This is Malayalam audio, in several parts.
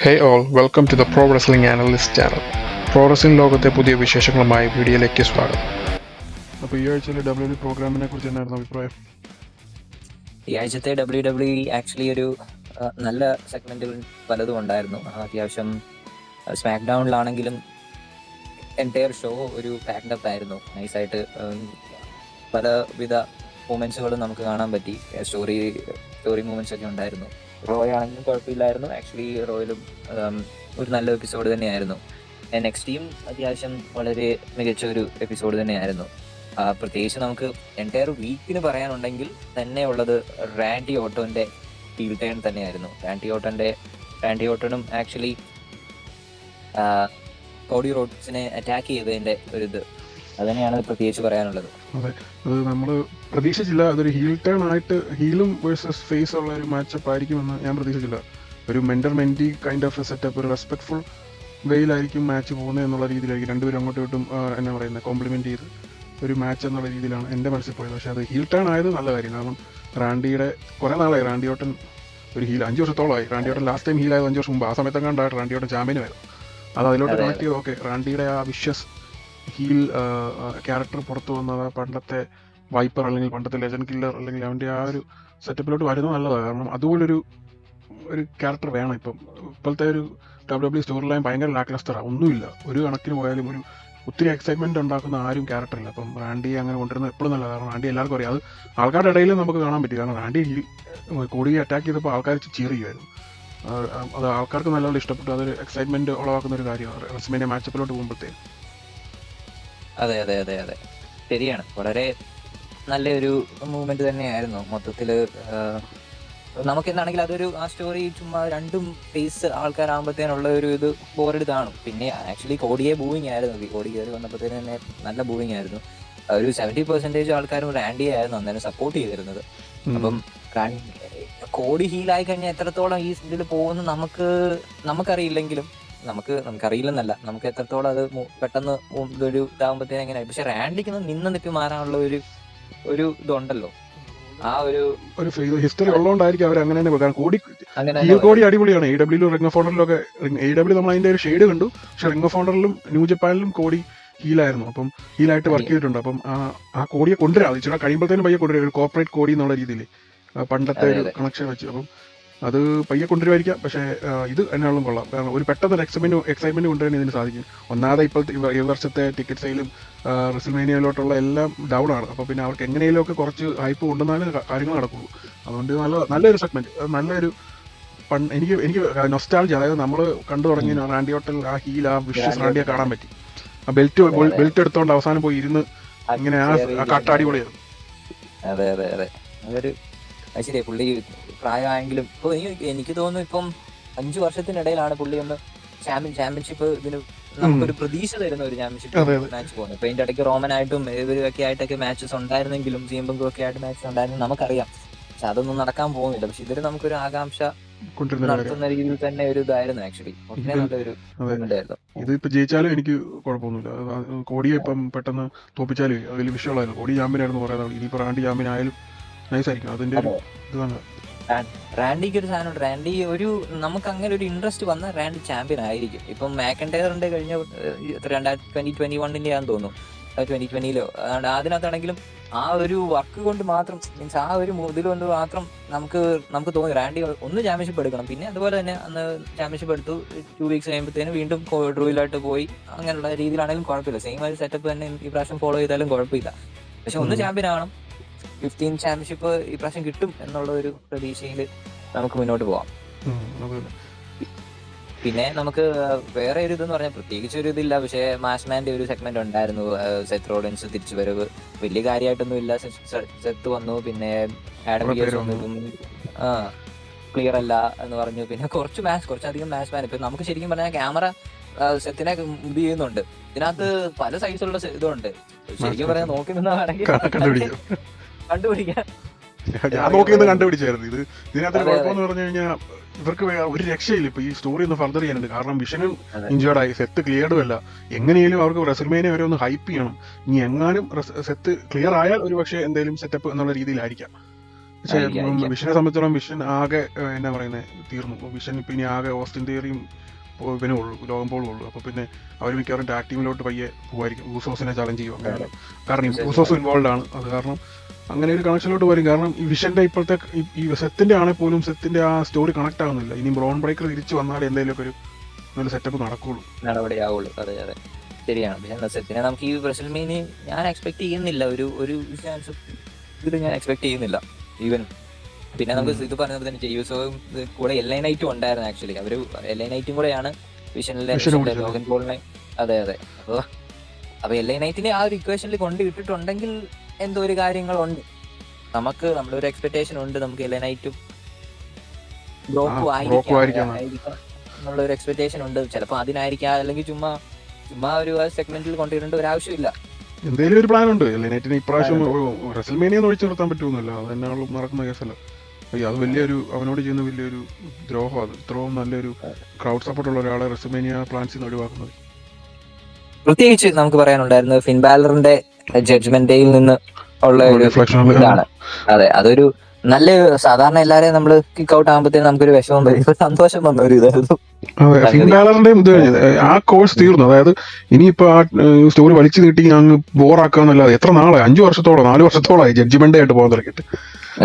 Hey all, welcome to the Pro Wrestling Analyst channel. Pro wrestling ലോകത്തെ പുതിയ വിശേഷങ്ങളുമായി വീഡിയോയിലേക്ക് സ്വാഗതം. അപ്പോൾ ഈ ആഴ്ചയിലെ ഡബ്ല്യു പ്രോഗ്രാമിനെ കുറിച്ച് എന്നായിരുന്നു അഭിപ്രായം? ഈ ആഴ്ചത്തെ WWE ആക്ച്വലി ഒരു നല്ല സെഗ്മെന്റുകൾ പലതും ഉണ്ടായിരുന്നു. അത്യാവശ്യം സ്മാക്ക് ഡൗണിലാണെങ്കിലും എൻറ്റയർ ഷോ ഒരു പാക്ഡ് അപ്പ് ആയിരുന്നു. നൈസായിട്ട് പലവിധ മൂമെന്റ്സുകളും നമുക്ക് കാണാൻ പറ്റി. സ്റ്റോറി മൂമെന്റ്സ് ഒക്കെ ഉണ്ടായിരുന്നു. റോയ് ആണെങ്കിലും കുഴപ്പമില്ലായിരുന്നു. ആക്ച്വലി റോയിലും ഒരു നല്ല എപ്പിസോഡ് തന്നെയായിരുന്നു. നെക്സ്റ്റിയും അത്യാവശ്യം വളരെ മികച്ച ഒരു എപ്പിസോഡ് തന്നെയായിരുന്നു. പ്രത്യേകിച്ച് നമുക്ക് എൻറ്റയർ വീക്കിന് പറയാനുണ്ടെങ്കിൽ തന്നെ ഉള്ളത് റാൻഡി ഓട്ടോന്റെ ഹീൽ ടേൺ തന്നെയായിരുന്നു. റാൻഡി ഓട്ടോനും ആക്ച്വലി കോഡി റോഡ്സിനെ അറ്റാക്ക് ചെയ്തതിന്റെ ഒരു ഇത് അത് തന്നെയാണ് പ്രത്യേകിച്ച് പറയാനുള്ളത്. അതെ, അത് നമ്മൾ പ്രതീക്ഷിച്ചില്ല. അതൊരു ഹീൽ ടേൺ ആയിട്ട് ഹീലും വേഴ്സസ് ഫേസ് ഉള്ള ഒരു മാച്ചപ്പ് ആയിരിക്കുമെന്ന് ഞാൻ പ്രതീക്ഷിച്ചില്ല. ഒരു മെന്റി കൈൻഡ് ഓഫ് സെറ്റപ്പ്, ഒരു റെസ്പെക്ട്ഫുൾ വേയിലായിരിക്കും മാച്ച് പോകുന്നത് എന്നുള്ള രീതിയിലായിരിക്കും രണ്ടുപേരും അങ്ങോട്ടും ഇങ്ങോട്ടും എന്നാ പറയുന്നത് കോംപ്ലിമെന്റ് ചെയ്ത് ഒരു മാച്ച് എന്നുള്ള രീതിയിലാണ് എൻ്റെ മനസ്സിൽ പോയത്. പക്ഷേ അത് ഹീൽ ടേൺ ആയത് നല്ല കാര്യം. കാരണം റാൻഡിയുടെ കുറേ നാളായി റാൻഡി ഓട്ടൻ ഒരു ഹീൽ 5 വർഷത്തോളമായി. റാൻഡി ഓട്ടൻ ലാസ്റ്റ് ടൈം ഹീലായത് 5 വർഷം മുമ്പ്. ആ സമയത്ത് കണ്ടായിട്ട് റാൻഡി ഓട്ടൻ ചാമ്പ്യനുമായിരുന്നു. അത് അതിലോട്ട് കണക്ട് ചെയ്ത് ഓക്കെ, റാൻഡിയുടെ ആ വിഷ്യസ് ഹീൽ ക്യാരക്ടർ പുറത്തു വന്നത് പണ്ടത്തെ വൈപ്പർ അല്ലെങ്കിൽ പണ്ടത്തെ ലെജൻഡ് കില്ലർ അല്ലെങ്കിൽ അവൻ്റെ ആ ഒരു സെറ്റപ്പിലോട്ട് വരുന്നത് നല്ലതാണ്. കാരണം അതുപോലൊരു ക്യാരക്ടർ വേണം. ഇപ്പോഴത്തെ ഒരു WWE സ്റ്റോറി ലൈൻ ഭയങ്കര ലാക്ലസ്റ്ററാണ്. ഒന്നുമില്ല, ഒരു കണക്കിന് പോയാലും ഒരു ഒത്തിരി എക്സൈറ്റ്മെന്റ് ഉണ്ടാക്കുന്ന ആരും ക്യാരക്ടറില്ല. അപ്പം റാൻഡിയെ അങ്ങനെ കൊണ്ടുവരുന്നത് എപ്പോഴും നല്ലതാണ്. കാരണം റാൻഡി എല്ലാവർക്കും അറിയാം. അത് ആൾക്കാരുടെ ഇടയിൽ നമുക്ക് കാണാൻ പറ്റും. കാരണം റാൻഡി കോടിയെ അറ്റാക്ക് ചെയ്തപ്പോൾ ആൾക്കാർ ചീർ ചെയ്യുമായിരുന്നു. അത് ആൾക്കാർക്ക് നല്ലപോലെ ഇഷ്ടപ്പെട്ടു. അതൊരു എക്സൈറ്റ്മെന്റ് ഉളവാക്കുന്ന ഒരു കാര്യമാണ് റെസ്ലിമേനിയ മാച്ചപ്പിലോട്ട് പോകുമ്പോഴത്തേക്ക്. അതെ അതെ അതെ അതെ ശരിയാണ്. വളരെ നല്ലൊരു മൂവ്മെന്റ് തന്നെയായിരുന്നു മൊത്തത്തില്. നമുക്ക് എന്താണെങ്കിൽ അതൊരു ആ സ്റ്റോറി ചുമ്മാ രണ്ടും ഫേസ് ആൾക്കാരാകുമ്പോഴത്തേനുള്ള ഒരു ഇത് ബോറെടുത്ത് കാണും. പിന്നെ ആക്ച്വലി കോടിയെ ബൂയിങ് ആയിരുന്നു. കോടി കയറി വന്നപ്പോഴത്തേന് തന്നെ നല്ല ബൂയിങ് ആയിരുന്നു. ഒരു 70% ആൾക്കാരും റാൻഡിയെ ആയിരുന്നു അന്നേരം സപ്പോർട്ട് ചെയ്തിരുന്നത്. അപ്പം കോടി ഹീലായി കഴിഞ്ഞാൽ എത്രത്തോളം ഈ ഇതിൽ പോകുന്നു നമുക്കറിയില്ലെങ്കിലും നമുക്കറിയില്ലെന്നല്ല, നമുക്ക് എത്രത്തോളം അത് പെട്ടെന്ന് ഒരു ഇതാകുമ്പോഴത്തേനും എങ്ങനെ. പക്ഷെ റാൻഡിക്ക് നിപ്പി മാറാനുള്ള ഒരു ഇതുണ്ടല്ലോ. ആ ഒരു ഹിസ്റ്ററി ഉള്ളതുകൊണ്ടായിരിക്കും അവർ അങ്ങനെ തന്നെ. കോടി അടിപൊളിയാണ്. AEW റിംഗ് ഓഫ് ഓണറിലൊക്കെ. AEW നമ്മൾ അതിന്റെ ഒരു ഷെയ്ഡ് കണ്ടു. പക്ഷെ റിംഗ് ഓഫ് ഓണറിലും ന്യൂ ജപ്പാനിലും കോടി ഹീലായിരുന്നു. അപ്പം ഹീലായിട്ട് വർക്ക് ചെയ്തിട്ടുണ്ട്. അപ്പം ആ കോടിയെ കൊണ്ടുവരാം. ഇച്ചിരി കഴിയുമ്പോഴത്തേനും പയ്യെ കൊണ്ടുവരും. ഒരു കോർപ്പറേറ്റ് കോടി എന്നുള്ള രീതിയിൽ പണ്ടത്തെ ഒരു കണക്ഷൻ വെച്ച്. അപ്പം അത് പയ്യെ കൊണ്ടുവരുമായിരിക്കാം. പക്ഷേ ഇത് എന്നാലും കൊള്ളാം. കാരണം ഒരു പെട്ടെന്ന് എക്സൈറ്റ്മെന്റ് കൊണ്ടുവരാൻ ഇതിന് സാധിക്കും. ഒന്നാമത് ഇപ്പോഴത്തെ ഈ വർഷത്തെ ടിക്കറ്റ് സെയിലും റെസിൽമേനിയയിലോട്ടുള്ള എല്ലാം ഡൗൺ ആണ്. അപ്പോൾ പിന്നെ അവർക്ക് എങ്ങനെയും ഒക്കെ കുറച്ച് ഹൈപ്പ് കൊണ്ടുവന്നാലും കാര്യങ്ങൾ നടക്കുള്ളൂ. അതുകൊണ്ട് നല്ലൊരു സെഗ്മെന്റ്, നല്ലൊരു എനിക്ക് നൊസ്റ്റാൾജി. അതായത് നമ്മൾ കണ്ടു തുടങ്ങിയ റാൻഡി ഓട്ടൽ ആ ഹീൽ, ആ വിഷ്യസ് റാൻഡിയെ കാണാൻ പറ്റി. ആ ബെൽറ്റ് എടുത്തോണ്ട് അവസാനം പോയി ഇരുന്ന് ഇങ്ങനെ ആ കാട്ടാടിപൊളിയായിരുന്നു. അതെ അതെ അതെ അതൊരു ശരിയാ. പുള്ളി പ്രായമായെങ്കിലും ഇപ്പൊ എനിക്ക് തോന്നുന്നു ഇപ്പം 5 വർഷത്തിനിടയിലാണ് പുള്ളി ഒന്ന് ചാമ്പ്യൻഷിപ്പ് ഇതിന് നമുക്കൊരു പ്രതീക്ഷ തരുന്ന ഒരു ചാമ്പ്യൻഷിപ്പ് മാച്ച് പോകുന്നത്. ഇപ്പൊ ഇതിന്റെ ഇടയ്ക്ക് റോമനായിട്ടും ഇവരൊക്കെ ആയിട്ടൊക്കെ മാച്ചസ് ഉണ്ടായിരുന്നെങ്കിലും CM ഒക്കെ ആയിട്ട് മാച്ചസ് ഉണ്ടായിരുന്നു നമുക്കറിയാം. പക്ഷെ അതൊന്നും നടക്കാൻ പോകുന്നില്ല. പക്ഷെ ഇതിൽ നമുക്കൊരു ആകാംക്ഷ നടത്തുന്ന രീതിയിൽ തന്നെ ഒരു ഇതായിരുന്നു. ആക്ച്വലി ഒത്തിരി നല്ലൊരു ഇതായിരുന്നു. ഇതിപ്പോ ജയിച്ചാലും എനിക്ക് കുഴപ്പമൊന്നുമില്ല. കോടിയെ ഇപ്പം പെട്ടെന്ന് തോപ്പിച്ചാലും അതിൽ വിഷയമുള്ളായിരുന്നു. കോടി ചാമ്പ്യനായിരുന്നു പറയുന്നത്. ഇനിയിപ്പോ റാൻഡി ചാമ്പ്യൻ ആയാലും നൈസായിരിക്കും. അതിന്റെ ഇതാണ് റാൻഡിക്ക് ഒരു സാധനം. റാൻഡി നമുക്ക് അങ്ങനെ ഒരു ഇൻട്രസ്റ്റ് വന്ന റാൻഡി ചാമ്പ്യൻ ആയിരിക്കും. ഇപ്പം മാക്കൻഡയറിന്റെ കഴിഞ്ഞ 2021 ആണെന്ന് തോന്നുന്നു, 2020 അതിനകത്താണെങ്കിലും ആ ഒരു വർക്ക് കൊണ്ട് മാത്രം, മീൻസ് ആ ഒരു ഇതിൽ കൊണ്ട് മാത്രം നമുക്ക് തോന്നി റാൻഡി ഒന്ന് ചാമ്പ്യൻഷിപ്പ് എടുക്കണം. പിന്നെ അതുപോലെ തന്നെ അന്ന് ചാമ്പ്യൻഷിപ്പ് എടുത്തു. 2 വീക്സ് കഴിയുമ്പോഴത്തേനും വീണ്ടും ഡ്രൂയിലായിട്ട് പോയി. അങ്ങനെയുള്ള രീതിയിലാണെങ്കിലും കുഴപ്പമില്ല. സെയിം ഒരു സെറ്റപ്പ് തന്നെ ഈ പ്രാവശ്യം ഫോളോ ചെയ്താലും കുഴപ്പമില്ല. പക്ഷെ ഒന്ന് ചാമ്പ്യൻ ആവണം. 15 ചാമ്പ്യൻഷിപ്പ് ഈ പ്രാവശ്യം കിട്ടും എന്നുള്ള ഒരു പ്രതീക്ഷയിൽ നമുക്ക് മുന്നോട്ട് പോവാം. പിന്നെ നമുക്ക് വേറെ ഒരു ഇതെന്ന് പറഞ്ഞാൽ പ്രത്യേകിച്ച് ഒരു ഇതില്ല. പക്ഷേ മാഷ്മാന്റെ ഒരു സെഗ്മെന്റ് ഉണ്ടായിരുന്നു. സെത്ത് റോളിൻസ് തിരിച്ചു വരവ് വലിയ കാര്യമായിട്ടൊന്നും ഇല്ല. സെത്ത് വന്നു, പിന്നെ ആഡം പിയേഴ്സ് വന്നു, ക്ലിയർ അല്ല എന്ന് പറഞ്ഞു. പിന്നെ കുറച്ചധികം മാച്ച്മാൻ. ഇപ്പൊ നമുക്ക് ശരിക്കും പറഞ്ഞാൽ ക്യാമറ സെത്തിനെ ഇത് ചെയ്യുന്നുണ്ട്. ഇതിനകത്ത് പല സൈസുള്ള ഇതുണ്ട്. ശരിക്കും പറയാൻ നോക്കി നിന്നാണെങ്കിൽ കണ്ടുപിടിക്കാൻ ഞാൻ നോക്കിയെന്ന് കണ്ടുപിടിച്ചായിരുന്നു. ഇതിനകത്തൊരു കുഴപ്പമെന്ന് പറഞ്ഞു കഴിഞ്ഞാൽ ഇവർക്ക് ഒരു രക്ഷയില്ല. ഇപ്പൊ ഈ സ്റ്റോറി ഒന്ന് ഫർദർ ചെയ്യാനുണ്ട്. കാരണം വിഷനും ഇഞ്ചേർഡായി, സെത്ത് ക്ലിയർഡും അല്ല. എങ്ങനെയും അവർക്ക് റെസിൽമേനിയ വരെ ഒന്ന് ഹൈപ്പ് ചെയ്യണം. ഇനി എങ്ങാനും സെത്ത് ക്ലിയർ ആയാൽ ഒരു പക്ഷേ എന്തെങ്കിലും സെറ്റപ്പ് എന്നുള്ള രീതിയിലായിരിക്കാം. പക്ഷേ ആയിരിക്കാം. വിഷനെ സംബന്ധിച്ചിടത്തോളം വിഷൻ ആകെ എന്നാ പറയുന്നത് തീർന്നു. വിഷൻ ഇപ്പം ഇനി ആകെ ഓസ്റ്റിൻ തിയറിയും ഇവനും ഉള്ളൂ, ലോകം പോളും ഉള്ളൂ. അപ്പോൾ പിന്നെ അവർ മിക്കവാറും ടാഗ് ടീമിലോട്ട് പയ്യെ പോകുമായിരിക്കും, ഊസോസിനെ ചലഞ്ച് ചെയ്യും അങ്ങനെ. കാരണം ഈ ഊസോസ് ഇൻവോൾവ് ആണ്, അത് കാരണം അങ്ങനെ ഒരു കണക്ഷനിലോട്ട് വരും. കാരണം ഈ വിഷന്റെ ഇപ്പോഴത്തെ ഈ സെത്തിന്റെ ആണെങ്കിൽ പോലും സെത്തിന്റെ ആ സ്റ്റോറി കണക്ട് ആവുന്നില്ല. ഇനി ബ്രോൺ ബ്രേക്കർ തിരിച്ചു വന്നാൽ എന്തെങ്കിലുമൊക്കെ ഒരു നല്ല സെറ്റപ്പ് നടക്കുള്ളൂ, നടപടിയാവുള്ളൂ. അതെ അതെ ശരിയാണ്. പക്ഷെ സെറ്റിനെ നമുക്ക് ഈ റെസൽമേനിയ ഞാൻ എക്സ്പെക്ട് ചെയ്യുന്നില്ല, ഒരു ചാൻസ് ഇതിൽ ഞാൻ എക്സ്പെക്ട് ചെയ്യുന്നില്ല ഈവൻ. പിന്നെ നമുക്ക് ഇത് പറഞ്ഞത് തന്നെ ജെയ്യൂസോയും കൂടെ LA നൈറ്റും ഉണ്ടായിരുന്നു. ആക്ച്വലി അവര് LA നൈറ്റും കൂടെയാണ് വിഷനിലെ ലോഗൻ പോളിനെ. അതെ അതെ. അപ്പൊ LA നൈറ്റിനെ ആ ഒരു ഇക്വേഷനിൽ കൊണ്ട് ഇട്ടിട്ടുണ്ടെങ്കിൽ എന്തോ ഒരു കാര്യങ്ങളുണ്ട്. നമുക്ക് നമ്മുടെ ഒരു എക്സ്പെക്ടേഷൻ ഉണ്ട്, നമുക്ക് LA നൈറ്റും ബ്രോക്കും ആയിരിക്കാം എന്നുള്ള ഒരു എക്സ്പെക്ടേഷൻ ഉണ്ട്. ചിലപ്പോൾ അതിനായിരിക്കാം, അല്ലെങ്കിൽ ചുമ്മാ ഒരു സെഗ്മെന്റിൽ കൊണ്ടുവരേണ്ട ഒരു ആവശ്യമില്ല. എന്തെങ്കിലും ഒരു പ്ലാൻ ഉണ്ട്. നെറ്റിന് ഇപ്രാവശ്യം റെസൽമേനിയ ഒഴിച്ചു നിർത്താൻ പറ്റുമെന്നല്ല, അത് തന്നെയാണ് നടക്കുന്ന കേസല്ല. അത് വലിയൊരു അവനോട് ചെയ്യുന്ന വലിയൊരു ദ്രോഹം. അത് ഇത്രയും നല്ലൊരു ക്രൗഡ് സപ്പോർട്ടുള്ള ഒരാളെ റെസൽമേനിയ പ്ലാൻസിൽ നിന്ന് ഒഴിവാക്കുന്നത്. പ്രത്യേകിച്ച് നമുക്ക് പറയാനുണ്ടായിരുന്നത് ഫിൻ ബാലറിന്റെ ജഡ്ജ്മെന്റ് ഡേയിൽ നിന്ന് ഉള്ള ഒരു ഇതാണ്. അതെ, അതൊരു നല്ല സാധാരണ എല്ലാരെയും നമ്മള് കിക്ക് ഔട്ട് ആകുമ്പോഴത്തേനും നമുക്കൊരു വിഷമം വരും, സന്തോഷം വന്ന ഒരു ഇതായിരുന്നു. അതെ, ഫിൻ ബാലറിന്റെയും ഇത് ആ കോഴ്സ് തീർന്നു. അതായത് ഇനിയിപ്പോ ആ സ്റ്റോറി വലിച്ചു നീട്ടി അങ്ങ് ബോറാക്കാന്നല്ലാതെ എത്ര നാളായി, 5 വർഷത്തോളം 4 വർഷത്തോളമായി ജഡ്ജ്മെന്റ് ആയിട്ട് പോകാൻ തുടങ്ങിയിട്ട്.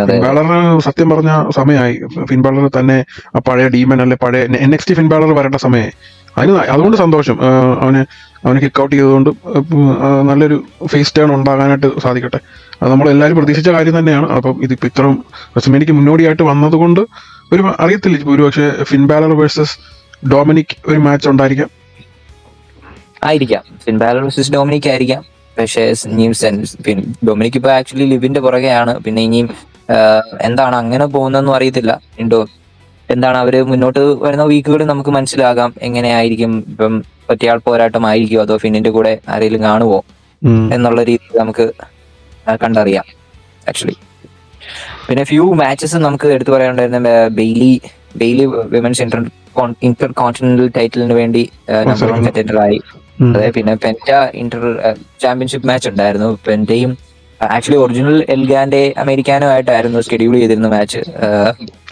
ഫിൻ ബാലറിന് സത്യം പറഞ്ഞ സമയമായി. ഫിൻ ബാലർ തന്നെ ആ പഴയ ഡീമൻ അല്ലെ പഴയ NXT ഫിൻ ബാലർ വരേണ്ട സമയമായി. അതുകൊണ്ട് സന്തോഷം അവന് കിക്ക് ഔട്ട് ചെയ്തുകൊണ്ട് നല്ലൊരു ഫേസ് ടേൺ ഉണ്ടാകാനായിട്ട് സാധിക്കട്ടെ. അത് നമ്മൾ എല്ലാവരും പ്രതീക്ഷിച്ച കാര്യം തന്നെയാണ്. അപ്പം ഇതിപ്പോ ഇത്രയും റെസൽമേനിയക്ക് മുന്നോടിയായിട്ട് വന്നതുകൊണ്ട് ഒരു അറിയത്തില്ല, ഒരുപക്ഷെ ഫിൻ ബാലർ വേഴ്സസ് ഡൊമിനിക് ഒരു മാച്ച് ഉണ്ടായിരിക്കാം. ഫിൻ ബാലർ വേഴ്സസ് ഡൊമിനിക് ആയിരിക്കാം. പക്ഷേ ഡൊമിനിക് ഇപ്പൊ ആക്ച്വലി ലിവിന്റെ പുറകെയാണ്. പിന്നെ ഇനിയും എന്താണ് അങ്ങനെ പോകുന്നതെന്നും അറിയത്തില്ല. എന്താണ് അവര് മുന്നോട്ട് വരുന്ന വീക്കുകളിൽ നമുക്ക് മനസ്സിലാകാം എങ്ങനെയായിരിക്കും. ഇപ്പം ഒറ്റയാൾ പോരാട്ടമായിരിക്കും അതോ ഫിന്നിന്റെ കൂടെ ആരെങ്കിലും കാണുമോ എന്നുള്ള രീതിയിൽ നമുക്ക് കണ്ടറിയാം ആക്ച്വലി. പിന്നെ ഫ്യൂ മാച്ചസ് നമുക്ക് എടുത്തു പറയാനുണ്ടായിരുന്ന ബെയ്ലി വിമൻസ് ഇന്റർ കോണ്ടിനെന്റൽ ടൈറ്റിലിന് വേണ്ടി നമ്പർ 1 കണ്ടൻഡർ ആയി. അതെ, പിന്നെ പെൻറ്റ ഇന്റർ ചാമ്പ്യൻഷിപ്പ് മാച്ച് ഉണ്ടായിരുന്നു. പെൻറ്റയും ആക്ച്വലി ഒറിജിനൽ എൽഗാന്റെ അമേരിക്കാനോ ആയിട്ടായിരുന്നു ഷെഡ്യൂൾ ചെയ്തിരുന്ന മാച്ച്.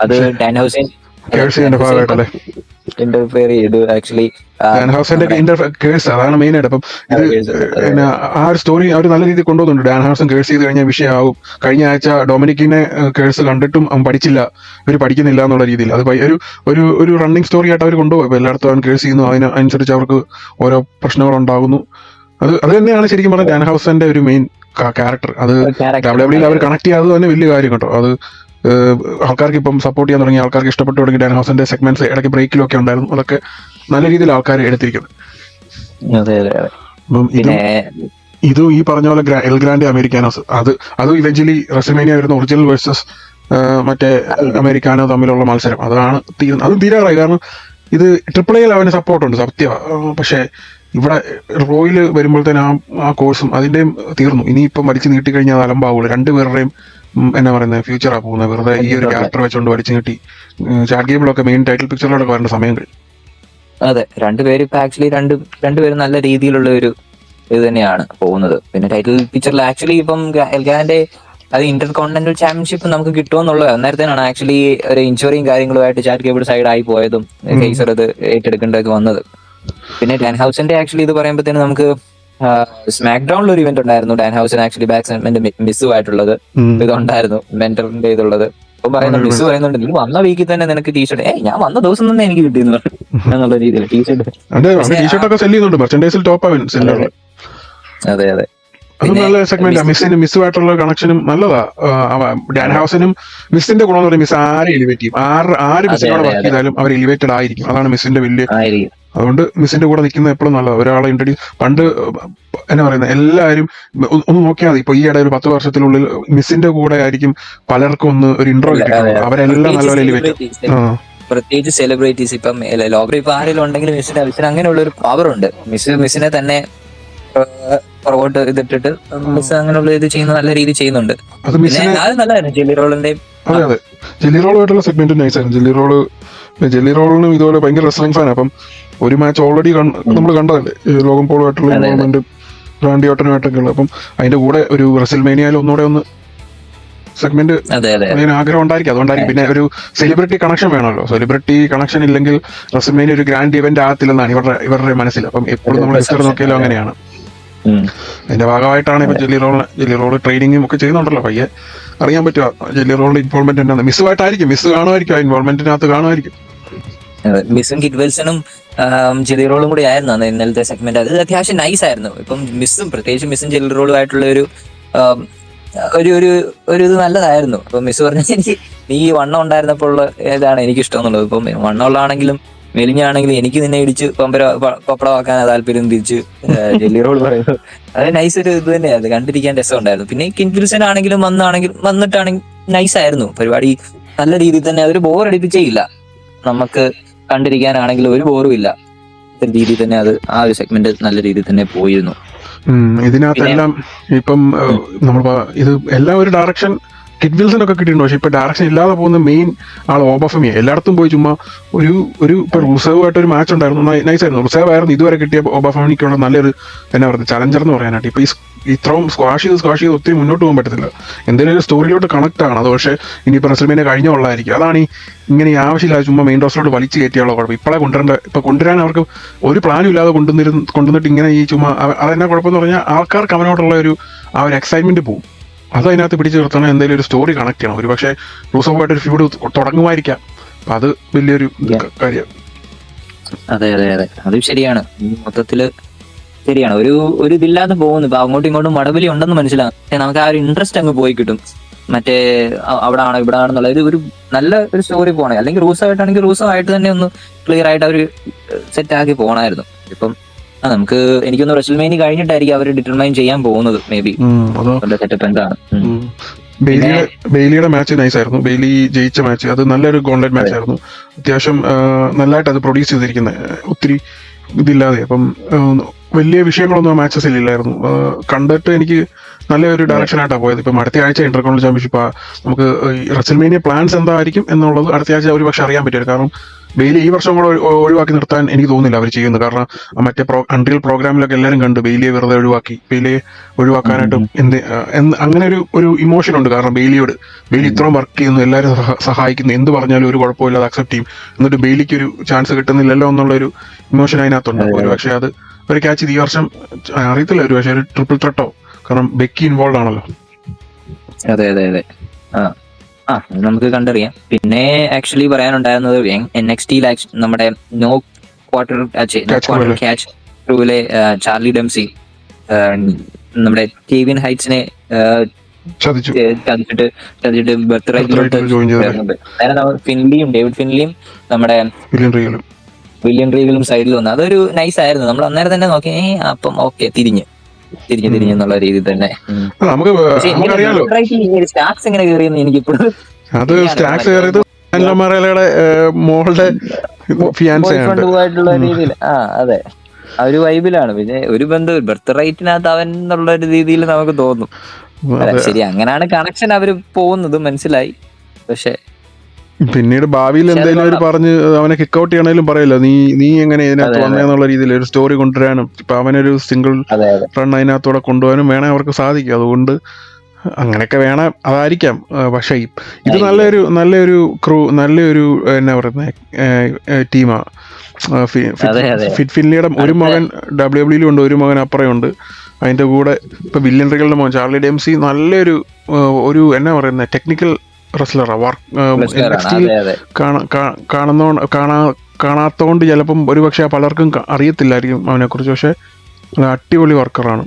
അത് ഡാൻ ഹൗസൻ ഇന്റർഫിയർ ചെയ്തു ആക്ച്വലി. അതാണ് മെയിൻ ആയിട്ട്. അപ്പം ഇത് ആ ഒരു സ്റ്റോറി അവർ നല്ല രീതിയിൽ കൊണ്ടുപോകുന്നുണ്ട്. ഡാൻ ഹൗസൻ കേഴ്സ് ചെയ്ത് കഴിഞ്ഞാൽ വിഷയമാവും. കഴിഞ്ഞ ആഴ്ച ഡൊമിനിക്കിനെ കേഴ്സ് കണ്ടിട്ടും അവൻ പഠിച്ചില്ല, ഇവർ പഠിക്കുന്നില്ല എന്നുള്ള രീതിയിൽ അത് ഒരു റണ്ണിങ് സ്റ്റോറി ആയിട്ട് അവർ കൊണ്ടുപോകും. എല്ലായിടത്തും അവൻ കേഴ്സ് ചെയ്യുന്നു, അതിനനുസരിച്ച് അവർക്ക് ഓരോ പ്രശ്നങ്ങൾ ഉണ്ടാകുന്നു. അത് തന്നെയാണ് ശരിക്കും പറഞ്ഞാൽ ഡാൻ ഹൗസന്റെ ഒരു മെയിൻ ക്യാരക്ടർ. അത് WWE അവർ കണക്ട് ചെയ്യാതെ തന്നെ വലിയ കാര്യം കേട്ടോ. അത് ആൾക്കാർക്ക് ഇപ്പം സപ്പോർട്ട് ചെയ്യാൻ തുടങ്ങി, ആൾക്കാർക്ക് ഇഷ്ടപ്പെട്ടു തുടങ്ങി. ഡാൻ ഹൗസന്റെ സെഗ്മെന്റ്സ് ഇടയ്ക്ക് ബ്രേക്കിലൊക്കെ ഉണ്ടായിരുന്നു, അതൊക്കെ നല്ല രീതിയിൽ ആൾക്കാർ എടുത്തിരിക്കുന്നത്. ഇതും ഈ പറഞ്ഞ പോലെ എൽ ഗ്രാൻഡെ അമേരിക്കാനോസ് അത് ഇവഞ്ച്വലി റെസൽമേനിയ വരുന്ന ഒറിജിനൽ വേഴ്സസ് മറ്റേ അമേരിക്കാനോ തമ്മിലുള്ള മത്സരം അതും തീരാറായി. കാരണം ഇത് AAA അവന് സപ്പോർട്ടുണ്ട് സത്യമാണ്. പക്ഷെ ഇവിടെ റോയിൽ വരുമ്പോഴത്തേന് ആ കോഴ്സും അതിന്റെയും തീർന്നു. ഇനിയിപ്പം വലിച്ചു നീട്ടി കഴിഞ്ഞാൽ അലമ്പാവുള്ളൂ. രണ്ടുപേരുടെയും എന്നാ പറയുന്നത് ഫ്യൂച്ചറാ പോകുന്നത്. വെറുതെ ഈ ഒരു ക്യാരക്ടർ വെച്ചുകൊണ്ട് വലിച്ചു നീട്ടി ചാറ്റ് ഗെയിമിലൊക്കെ മെയിൻ ടൈറ്റിൽ പിക്ചറിലൊക്കെ വരേണ്ട സമയം കഴിഞ്ഞു. അതെ, രണ്ടുപേരും ഇപ്പൊ ആക്ച്വലി രണ്ടുപേരും നല്ല രീതിയിലുള്ള ഒരു ഇത് തന്നെയാണ് പോകുന്നത്. പിന്നെ ടൈറ്റിൽ പിക്ചറിൽ ആക്ച്വലി ഇപ്പം എൽഗാന്റെ അത് ഇന്റർ കോണ്ടിനെന്റൽ ചാമ്പ്യൻഷിപ്പ് നമുക്ക് കിട്ടുമെന്നുള്ളത് അന്നേരത്തേനാണ് ആക്ച്വലി ഒരു ഇൻഷുറിയും കാര്യങ്ങളുമായിട്ട് ചാറ്റ് ഗേബിൾ സൈഡ് ആയി പോയതും കേസർ അത് ഏറ്റെടുക്കേണ്ടതൊക്കെ വന്നത്. പിന്നെ ഡാൻ ഹൗസന്റെ ആക്ച്വലി ഇത് പറയുമ്പോഴത്തേന് നമുക്ക് സ്മാക്ക് ഡൗണിൽ ഒരു ഇവന്റ് ഉണ്ടായിരുന്നു. Dan Hausen actually back segment മിസ്സുമായിട്ടുള്ളത് ഇതുണ്ടായിരുന്നു, മെന്ററിന്റെ ഇതുള്ളത്. അപ്പൊ പറയുന്നത് മിസ് പറയുന്നുണ്ട്, നീ വന്ന വീക്കിൽ തന്നെ നിനക്ക് ടീഷർട്ട് ഞാൻ വന്ന ദിവസം തന്നെ എനിക്ക് കിട്ടിയിരുന്നു എന്നുള്ള രീതിയിൽ ടീഷർട്ട്. അതെ അതെ, അത് നല്ല സെഗ്മെന്റ്. മിസ്സുമായിട്ടുള്ള കണക്ഷനും നല്ലതാ. ഡാൻ ഹൗസനും മിസ്സിന്റെ ഗുണം എന്ന് പറയുന്നത് മിസ് ആരെ എലിവേറ്റ് ചെയ്യും. ആര് മിസ്സിനോട് വർക്ക് ചെയ്താലും അവർ എലിവേറ്റഡ് ആയിരിക്കും. അതാണ് മിസ്സിന്റെ വലിയ. അതുകൊണ്ട് മിസ്സിന്റെ കൂടെ നിൽക്കുന്നത് എപ്പോഴും നല്ലത്. ഒരാളെ ഇൻട്രൊഡ്യൂസ് പണ്ട് എന്നാ പറയുന്നത് എല്ലാവരും ഒന്ന് നോക്കിയാൽ മതി. ഇപ്പൊ ഈ ഇടയിൽ 10 വർഷത്തിനുള്ളിൽ മിസ്സിന്റെ കൂടെ ആയിരിക്കും പലർക്കും ഒരു ഇൻട്രോ കിട്ടിയിട്ടുള്ളത്. അവരെല്ലാം നല്ലപോലെ എലിവേറ്റ്. പ്രത്യേകിച്ച് സെലിബ്രിറ്റീസ് ഇപ്പം ലോകത്തിൽ ഇപ്പൊ ആരെങ്കിലും ഉണ്ടെങ്കിൽ മിസ്സിന് അങ്ങനെയുള്ള ഒരു പവർ ഉണ്ട്. മിസ്സിനെ തന്നെ പുറകോട്ട് ഇതിട്ടിട്ട് മിസ് അങ്ങനെയുള്ള ഇത് ചെയ്യുന്ന നല്ല രീതിയിൽ ചെയ്യുന്നുണ്ട്. അത് നല്ലതായിരുന്നു ജെല്ലി റോളിന്റെയും. അതെ അതെ, ജെല്ലി റോളുമായിട്ടുള്ള സെഗ്മെന്റ് നൈസായിരുന്നു. ജെല്ലി റോളിനും ഇതുപോലെ ഭയങ്കര റെസ്ലിംഗ് ഫാൻ. അപ്പം ഒരു മാച്ച് ഓൾറെഡി നമ്മൾ കണ്ടതല്ലേ ലോകം പോളുമായിട്ടുള്ള ഇൻവോൾവ്മെന്റും റാൻഡി ഓട്ടനുമായിട്ടൊക്കെ ഉള്ളത്. അപ്പം അതിന്റെ കൂടെ ഒരു റെസൽമേനിയയിൽ ഒന്നുകൂടെ സെഗ്മെന്റ് അതെ അതെ അതിന് ആഗ്രഹം ഉണ്ടായിരിക്കും, അതുകൊണ്ടായിരിക്കും. പിന്നെ ഒരു സെലിബ്രിറ്റി കണക്ഷൻ വേണമല്ലോ. സെലിബ്രിറ്റി കണക്ഷൻ ഇല്ലെങ്കിൽ റെസ്ലിമേനിയ ഒരു ഗ്രാൻഡ് ഇവന്റ് ആകത്തില്ലെന്നാണ് ഇവരുടെ മനസ്സിൽ. അപ്പം എപ്പോഴും നമ്മൾ ഹിസ്റ്ററി നോക്കിയാലും അങ്ങനെയാണ്. അതിന്റെ ഭാഗമായിട്ടാണ് ഇപ്പൊ ജെല്ലി റോള് ട്രെയിനിങ്ങും ഒക്കെ ചെയ്യുന്നുണ്ടല്ലോ. പയ്യെ അറിയാൻ പറ്റുക ജെല്ലി റോളിന്റെ ഇൻവോൾവ്മെന്റ് എന്നാണ്. മിസ്സുമായിട്ടായിരിക്കും, മിസ് കാണുമായിരിക്കും, ആ ഇൻവോൾവ്മെന്റിനകത്ത് കാണുമായിരിക്കും. മിസ്സും കിഡ് വിൽസണും ജെല്ലി റോളും കൂടി ആയിരുന്നു അന്ന് ഇന്നലത്തെ സെഗ്മെന്റ്. അത് അത്യാവശ്യം നൈസ് ആയിരുന്നു. ഇപ്പം മിസ്സും, പ്രത്യേകിച്ച് മിസ്സും ജെല്ലി റോളും ആയിട്ടുള്ള ഒരു ഒരു ഒരു ഒരു ഇത് നല്ലതായിരുന്നു. അപ്പൊ മിസ് പറഞ്ഞ എനിക്ക് നീ വണ്ണം ഉണ്ടായിരുന്നപ്പോൾ ഉള്ള ഏതാണ് എനിക്ക് ഇഷ്ടം എന്നുള്ളത്. ഇപ്പം വണ്ണം ഉള്ളതാണെങ്കിലും മെലിഞ്ഞാണെങ്കിലും എനിക്ക് നിന്നെ ഇടിച്ച് പപ്പടമാക്കാൻ താല്പര്യം തിരിച്ച് ജെല്ലി റോൾ പറയുന്നത് അത് നൈസ് ഒരു ഇത് തന്നെയായിരുന്നു, കണ്ടിരിക്കാൻ രസം ഉണ്ടായിരുന്നു. പിന്നെ കിഡ് വിൽസൺ ആണെങ്കിലും വന്നിട്ടാണെങ്കിൽ നൈസ് ആയിരുന്നു പരിപാടി. നല്ല രീതിയിൽ തന്നെ അതൊരു ബോർ അടിപ്പിച്ചേ ഇല്ല, നമുക്ക് കണ്ടിരിക്കാനാണെങ്കിലും ഒരു ബോറും ഇല്ല. രീതിയിൽ തന്നെ അത് ആ ഒരു സെഗ്മെന്റ് നല്ല രീതിയിൽ തന്നെ പോയിരുന്നു. ഇതിനകത്തെല്ലാം ഇപ്പം നമ്മൾ ഇത് എല്ലാം ഒരു ഡയറക്ഷൻ കിഡ് വിൽസൺ ഒക്കെ കിട്ടിയിട്ടുണ്ട്. പക്ഷെ ഇപ്പൊ ഡയറക്ഷൻ ഇല്ലാതെ പോകുന്ന മെയിൻ ആൾ ഓബഫമിയ. എല്ലായിടത്തും പോയി ചുമ്മാ ഒരു ഇപ്പൊ റുസേവായിട്ട് ഒരു മാച്ച് ഉണ്ടായിരുന്നു, നൈസായിരുന്നു. റുസേവ് ആയിരുന്നു ഇതുവരെ കിട്ടിയ ഓബഫമിക്കുള്ള നല്ലൊരു എന്നാ പറയുന്നത് ചലഞ്ചർ എന്ന് പറയാനായിട്ട്. ഇപ്പൊ ഇത്രയും സ്ക്വാഷ് ചെയ്ത് ഒത്തിരി മുന്നോട്ട് പോകാൻ പറ്റത്തില്ല. എന്തെങ്കിലും ഒരു സ്റ്റോറിയിലോട്ട് കണക്ട് ആണ് അത്. പക്ഷേ ഇനിയിപ്പോൾ റെസ്ലിമേനിയ കഴിഞ്ഞ ഉള്ളതായിരിക്കും. അതാണ് ഇങ്ങനെ ആവശ്യമില്ലാതെ ചുമ്മാ മെയിൻ റോസ്റ്ററിലോട്ട് വലിച്ചു കയറ്റിയുള്ള കുഴപ്പം. ഇപ്പോഴേ കൊണ്ടുവരാൻ അവർക്ക് ഒരു പ്ലാനും ഇല്ലാതെ കൊണ്ടുവന്നിട്ട് ഇങ്ങനെ ഈ ചുമ്മാ അതെന്നാ കുഴപ്പമെന്ന് പറഞ്ഞാൽ ആൾക്കാർക്ക് അവനോടുള്ള ആ ഒരു എക്സൈറ്റ്മെന്റ് പോകും. അത് അതിനകത്ത് പിടിച്ചു നിർത്തണം, എന്തെങ്കിലും ഒരു സ്റ്റോറി കണക്ട് ചെയ്യണം. ഒരു പക്ഷേ റൂസോവായിട്ടൊരു ഫ്യൂഡ് തുടങ്ങുമായിരിക്കാം. അപ്പൊ അത് വലിയൊരു കാര്യം. അതെ അതെ അതെ, അത് ശരിയാണ്. മൊത്തത്തില് ശരിയാണ്. ഒരു ഇതില്ലാതെ പോകുന്നു. ഇപ്പൊ അങ്ങോട്ടും ഇങ്ങോട്ടും മടബലി ഉണ്ടെന്ന് മനസ്സിലാകും. പക്ഷെ നമുക്ക് ആ ഒരു ഇൻട്രസ്റ്റ് അങ്ങ് പോയി കിട്ടും. മറ്റേ അവിടെ ആണോ ഇവിടെ ആണെന്നുള്ള ഒരു നല്ല ഒരു സ്റ്റോറി പോണേ. അല്ലെങ്കിൽ റൂസമായിട്ടാണെങ്കിൽ റൂസമായിട്ട് തന്നെ ഒന്ന് ക്ലിയർ ആയിട്ട് അവർ സെറ്റ് ആക്കി പോകണമായിരുന്നു. ഇപ്പം നമുക്ക് എനിക്കൊന്ന് റെസ്ൽമേനിയ കഴിഞ്ഞിട്ടായിരിക്കും അവർ ഡിറ്റർമൈൻ ചെയ്യാൻ പോകുന്നത്. മേ ബി സെറ്റപ്പ് എന്താണ്. ബെയ്ലിയുടെ മാച്ച് നൈസ് ആയിരുന്നു. ബെയ്ലി ജയിച്ച മാച്ച് അത് നല്ലൊരു ഗോൺലൈറ്റ് മാച്ച് ആയിരുന്നു. അത്യാവശ്യം നല്ലതായിട്ട് അത് പ്രൊഡ്യൂസ് ചെയ്തിരിക്കുന്നത്, ഒത്തിരി ഇതില്ലാതെ. അപ്പം വലിയ വിഷയങ്ങളൊന്നും ആ മാച്ചസിൽ ഇല്ലായിരുന്നു. കണ്ടിട്ട് എനിക്ക് നല്ലൊരു ഡയറക്ഷനായിട്ടാണ് പോയത്. ഇപ്പം അടുത്ത ആഴ്ച ഇന്റർകോണ്ടിനൽ ചാമ്പ്യൻഷിപ്പ് നമുക്ക് റെസ്ൽമേനിയ പ്ലാൻസ് എന്തായിരിക്കും എന്നുള്ളത് അടുത്ത ആഴ്ച ഒരു പക്ഷെ അറിയാൻ പറ്റും. കാരണം ബെയ്ലി ഈ വർഷം കൂടെ ഒഴിവാക്കി നിർത്താൻ എനിക്ക് തോന്നുന്നില്ല അവർ ചെയ്യുന്നത്. കാരണം മറ്റേ അൺറിയൽ പ്രോഗ്രാമിലൊക്കെ എല്ലാവരും കണ്ടു ബെയ്ലിയെ വെറുതെ ബെയ്ലിയെ ഒഴിവാക്കാനായിട്ടും അങ്ങനെ ഒരു ഇമോഷൻ ഉണ്ട്. കാരണം ബെയ്ലി ഇത്രയും വർക്ക് ചെയ്യുന്നു, എല്ലാവരും സഹായിക്കുന്നു, എന്ത് പറഞ്ഞാലും ഒരു കുഴപ്പമില്ലാതെ അക്സെപ്റ്റ് ചെയ്യും. എന്നിട്ട് ബെയ്ലിക്ക് ഒരു ചാൻസ് കിട്ടുന്നില്ലല്ലോ എന്നുള്ളൊരു ഇമോഷൻ അതിനകത്തുണ്ട്. ഒരു പക്ഷെ അത് ഒരു ക്യാച്ച് ചെയ്ത് ഈ വർഷം അറിയത്തില്ല, ഒരു പക്ഷേ ഒരു ട്രിപ്പിൾ ത്രെട്ടോ. കാരണം ബെക്കി ഇൻവോൾവ് ആണല്ലോ. അതെ അതെ അതെ, നമുക്ക് കണ്ടറിയാം. പിന്നെ ആക്ച്വലി പറയാനുണ്ടായിരുന്നത് NXT നമ്മുടെ നോ ക്വാർട്ടർ ക്യാച്ച് ത്രൂവിലെ ചാർലി ഡെംസി നമ്മുടെ കെവിൻ ഹൈറ്റ്സിനെ ചതിച്ചിട്ട് ബർത്ത് റൈറ്റിലോട്ട് ഡേവിഡ് ഫിൻലിയും നമ്മുടെ വില്യം റീഗലും സൈഡിൽ വന്നു. അതൊരു നൈസ് ആയിരുന്നു. നമ്മൾ അന്നേരം തന്നെ നോക്കി അപ്പം ഓക്കെ തിരിഞ്ഞെന്നുള്ള രീതിയിൽ തന്നെ. സ്റ്റാക്സ് എങ്ങനെ കയറിയെന്ന് എനിക്കിപ്പോഴും ആയിട്ടുള്ള രീതിയിൽ അതെ ആ ഒരു വൈബിലാണ്. പിന്നെ ഒരു ബന്ധം ബർത്ത് റൈറ്റിനകത്ത് അവൻ എന്നുള്ള ഒരു രീതിയിൽ നമുക്ക് തോന്നും. ശരി, അങ്ങനെയാണ് കണക്ഷൻ അവര് പോകുന്നത്, മനസ്സിലായി. പക്ഷെ പിന്നീട് ഭാവിയിൽ എന്തെങ്കിലും പറഞ്ഞ് അവനെ കിക്ക് ഔട്ട് ചെയ്യണേലും പറയല്ലോ, നീ എങ്ങനെ ഇതിനകത്ത് വന്നേന്നുള്ള രീതിയിൽ ഒരു സ്റ്റോറി കൊണ്ടുവരാനും ഇപ്പൊ അവനൊരു സിംഗിൾ റൺ അതിനകത്തൂടെ കൊണ്ടുപോകാനും വേണേ അവർക്ക് സാധിക്കും. അതുകൊണ്ട് അങ്ങനെയൊക്കെ വേണം, അതായിരിക്കാം. പക്ഷെ ഇത് നല്ലൊരു ക്രൂ, നല്ലൊരു എന്നാ പറയുന്ന ടീമാ. ഫിറ്റ് ഫിൻലിയുടെ ഒരു മകൻ WWE ഉണ്ട്, ഒരു മകൻ അപ്പുറമുണ്ട്. അതിന്റെ കൂടെ ഇപ്പൊ വില്യൻ റീഗലിന്റെ മോൻ ചാർലി ഡെംസി നല്ലൊരു എന്നാ പറയുന്ന ടെക്നിക്കൽ റെസ്ലറാ. കാണാത്തോണ്ട് ചിലപ്പം ഒരുപക്ഷെ പലർക്കും അറിയത്തില്ലായിരിക്കും അവനെ കുറിച്ച്. പക്ഷെ അടിപൊളി വർക്കറാണ്.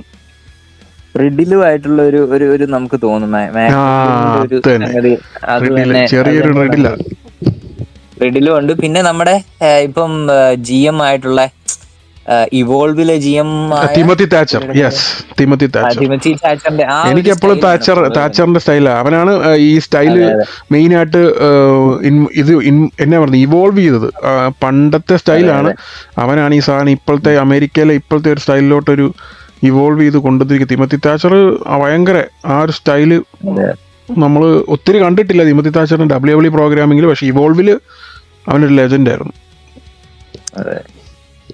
റെഡിലുമായിട്ടുള്ള ഒരു നമുക്ക് തോന്നും ചെറിയൊരു റെഡിലും ഉണ്ട്. പിന്നെ നമ്മുടെ ഇപ്പം GM ആയിട്ടുള്ള ഇവോൾവിലെ GM തിമോത്തി താച്ചർ. എനിക്ക് എപ്പോഴും താച്ചറിന്റെ സ്റ്റൈലാണ്. അവനാണ് ഈ സ്റ്റൈല് മെയിൻ ആയിട്ട് എന്നാ പറയുന്നത് ഇവോൾവ് ചെയ്തത്. പണ്ടത്തെ സ്റ്റൈലാണ്, അവനാണ് ഈ സാധനം ഇപ്പോഴത്തെ അമേരിക്കയിലെ ഇപ്പോഴത്തെ ഒരു സ്റ്റൈലിലോട്ടൊരു ഇവോൾവ് ചെയ്ത് കൊണ്ടുവന്നിരിക്കും. തിമോത്തി താച്ചർ ഭയങ്കര ആ ഒരു സ്റ്റൈല് നമ്മൾ ഒത്തിരി കണ്ടിട്ടില്ല തിമോത്തി താച്ചറിന്റെ WWE പ്രോഗ്രാമിങ്ങിൽ. പക്ഷെ ഇവോൾവില് അവനൊരു ലെജൻഡ് ആയിരുന്നു.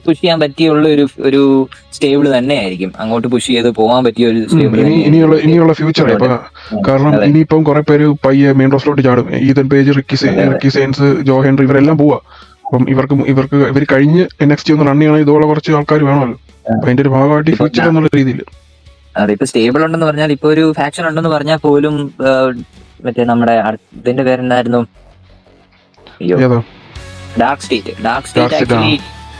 പുഷ് ചെയ്യാൻ പറ്റിയുള്ള ഒരു സ്റ്റേബിൾ തന്നെയായിരിക്കും, അങ്ങോട്ട് പുഷ് ചെയ്ത് പോകാൻ പറ്റിയ ഒരു സ്റ്റേബിൾ ഇനിയുള്ള ഫ്യൂച്ചർ ഇപ്പൊ കാരണം ഇനിയിപ്പം കുറെ പേര് പയ്യെ മെയിൻ റോസ്റ്ററിലോട്ട് ചാടും. ഈതൻ പേജ്, റിക്കി സെയിൻസ്, ജോ ഹെൻറി ഇവരെല്ലാം പോവാ. അപ്പം ഇവർ കഴിഞ്ഞ് NXT ഒന്ന് റൺ ചെയ്യണമെങ്കിൽ ഇതുപോലെ കുറച്ച് ആൾക്കാർ വേണമല്ലോ. അപ്പൊ അതിന്റെ ഒരു ഭാഗമായിട്ട് ഫ്യൂച്ചർ എന്നുള്ള രീതിയിൽ അതെ ഇപ്പൊ സ്റ്റേബിൾ ഉണ്ടെന്ന് പറഞ്ഞാൽ, ഇപ്പൊ ഒരു ഫാക്ഷൻ ഉണ്ടെന്ന് പറഞ്ഞാൽ പോലും മറ്റേ നമ്മുടെ ഇതിന്റെ പേരെന്തായിരുന്നു, ഏതാ ഡാർക്ക് സ്റ്റേറ്റ് ആക്ച്വലി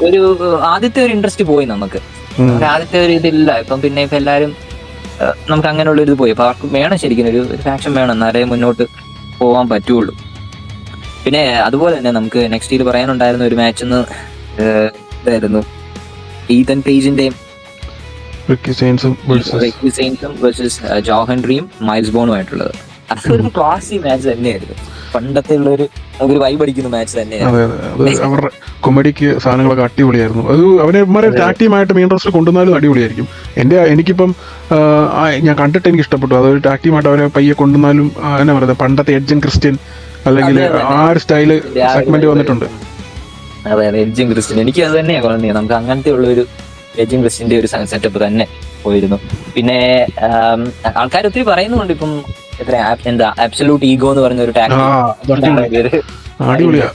ഒരു ആദ്യത്തെ ഒരു ഇൻട്രസ്റ്റ് പോയി നമുക്ക് ആദ്യത്തെ ഒരു ഇതില്ല. ഇപ്പം പിന്നെ ഇപ്പൊ എല്ലാരും നമുക്ക് അങ്ങനെയുള്ള ഒരു ഇത് പോയി. അപ്പൊ അവർക്ക് വേണം ശരിക്കും ഒരു ഫാക്ഷൻ വേണം, എന്നാലേ മുന്നോട്ട് പോകാൻ പറ്റുള്ളൂ. പിന്നെ അതുപോലെ തന്നെ നമുക്ക് നെക്സ്റ്റ് ഇത് പറയാനുണ്ടായിരുന്ന ഒരു മാച്ച് ഇതായിരുന്നു ഈതൻ പേജിന്റെയും റിക്കി സെയിൻസും വേഴ്സസ് ജോ ഹെൻറിയും മൈൽസ് ബോണുമായിട്ടുള്ളത്. അതൊരു ക്ലാസി മാച്ച് തന്നെയായിരുന്നു. പണ്ടത്തെ ഉള്ളൊരു നമുക്കൊരു വൈബ് അടിക്കുന്ന മാച്ച് തന്നെയായിരുന്നു. അതെ അവരുടെ കൊമഡിക്ക് സാധനങ്ങളൊക്കെ അടിപൊളിയായിരുന്നു. അത് അവരെ ടാഗ് ടീമായിട്ട് മെയിൻ റോസ്റ്റർ കൊണ്ടുവന്നാലും അടിപൊളിയായിരിക്കും. എനിക്കിപ്പം ഞാൻ കണ്ടിട്ട് എനിക്ക് ഇഷ്ടപ്പെട്ടു. അതൊരു ടാഗ് ടീമായിട്ട് അവരെ പയ്യെ കൊണ്ടുവന്നാലും എന്നാ പറയുന്നത്, പണ്ടത്തെ എഡ്ജൻ ക്രിസ്ത്യൻ അല്ലെങ്കിൽ ആ ഒരു സ്റ്റൈല് സെഗ്മെന്റ് വന്നിട്ടുണ്ട്. അതെ എഡ്ജൻ ക്രിസ്ത്യൻ എനിക്ക് അത് തന്നെയാണ് തോന്നിയത്. നമുക്ക് അങ്ങനത്തെ ഉള്ള ഒരു എഡ്ജൻ ക്രിസ്ത്യന്റെ ഒരു സെറ്റപ്പ് തന്നെ പോയിരുന്നു. പിന്നെ ആൾക്കാർ ഒത്തിരി പറയുന്നുണ്ട് ഇപ്പം എന്താ അബ്സല്യൂട്ട് ഈഗോ എന്ന് പറഞ്ഞ ഒരു ടാഗ് അടിപൊളിയാ.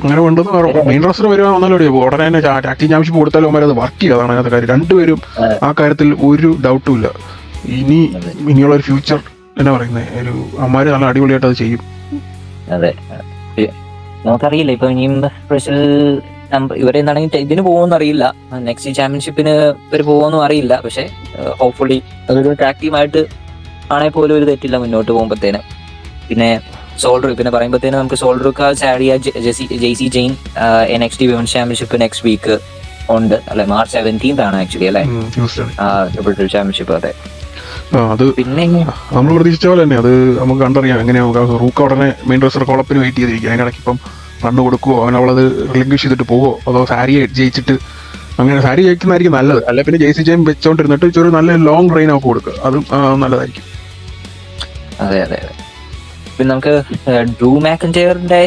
അങ്ങനെ കൊണ്ടുവന്ന് മെയിൻ റോസ്റ്റർ വരുവാൻ വന്നാലും ഉടനെ തന്നെ ടാഗ് ടീം ചാമ്പ്യൻഷിപ്പ് കൊടുത്താലും അവരത് വർക്ക് ചെയ്യുക. അതാണ് അതിനകത്ത് കാര്യം. രണ്ടുപേരും ആ കാര്യത്തിൽ ഒരു ഡൗട്ടും ഇല്ല. ഇനിയുള്ള ഒരു ഫ്യൂച്ചർ എന്നാ പറയുന്നത്, ഒരു അമ്മാര് നല്ല അടിപൊളിയായിട്ട് അത് ചെയ്യും. അതെ നമുക്കറിയില്ല ഇപ്പൊ ഇനിയും സ്പെഷ്യൽ ഇവരെന്താണെങ്കിൽ ഇതിന് പോകുമെന്ന് അറിയില്ല, നെക്സ്റ്റ് ചാമ്പ്യൻഷിപ്പിന് ഇവർ പോകുമെന്നും അറിയില്ല. പക്ഷെ ഹോപ്പ്ഫുള്ളി അതൊരു ടാഗ് ടീമായിട്ട് ആണെങ്കിൽ പോലും ഒരു തെറ്റില്ല മുന്നോട്ട് പോകുമ്പോഴത്തേന്. പിന്നെ സോൾഡർ പിന്നെ പറയുമ്പോഴത്തേന് നമുക്ക് സോൾഡറുക്ക സാഡിയ Jacy Jayne NXT women's championship next week ഉണ്ട് അല്ലെ, March 17th ആണ് ആക്ച്വലി അല്ലെ ചാമ്പ്യൻഷിപ്പ്. അതെ പിന്നെ നമ്മൾ പ്രതീക്ഷിച്ച പോലെ തന്നെ അത് നമുക്ക് കണ്ടറിയാം. എങ്ങനെയാ റൂക്ക ഉടനെ മെയിൻ റോസ്റ്റർ കോളപ്പിന് വെയിറ്റ് ചെയ്തിരിക്കും. അതിനിടയ്ക്ക് ഇപ്പം റണ്ണ് കൊടുക്കുവോ, അവനവളത് റിലിംഗ്വിഷ് ചെയ്തിട്ട് പോവോ, അതോ സാരിയെ ജയിച്ചിട്ട് അങ്ങനെ സാരി ജയിക്കുന്നതായിരിക്കും നല്ലത്. അല്ലെ പിന്നെ ജെയ്സി ജെയിൻ വെച്ചോണ്ടിരുന്നിട്ട് ഒരു നല്ല ലോങ് റെയിൻ ഒക്കെ കൊടുക്കുക, അതും നല്ലതായിരിക്കും. അതെ പിന്നെ നമുക്ക് ഡ്രൂ മാക്കൻറ്റയറിന്റെ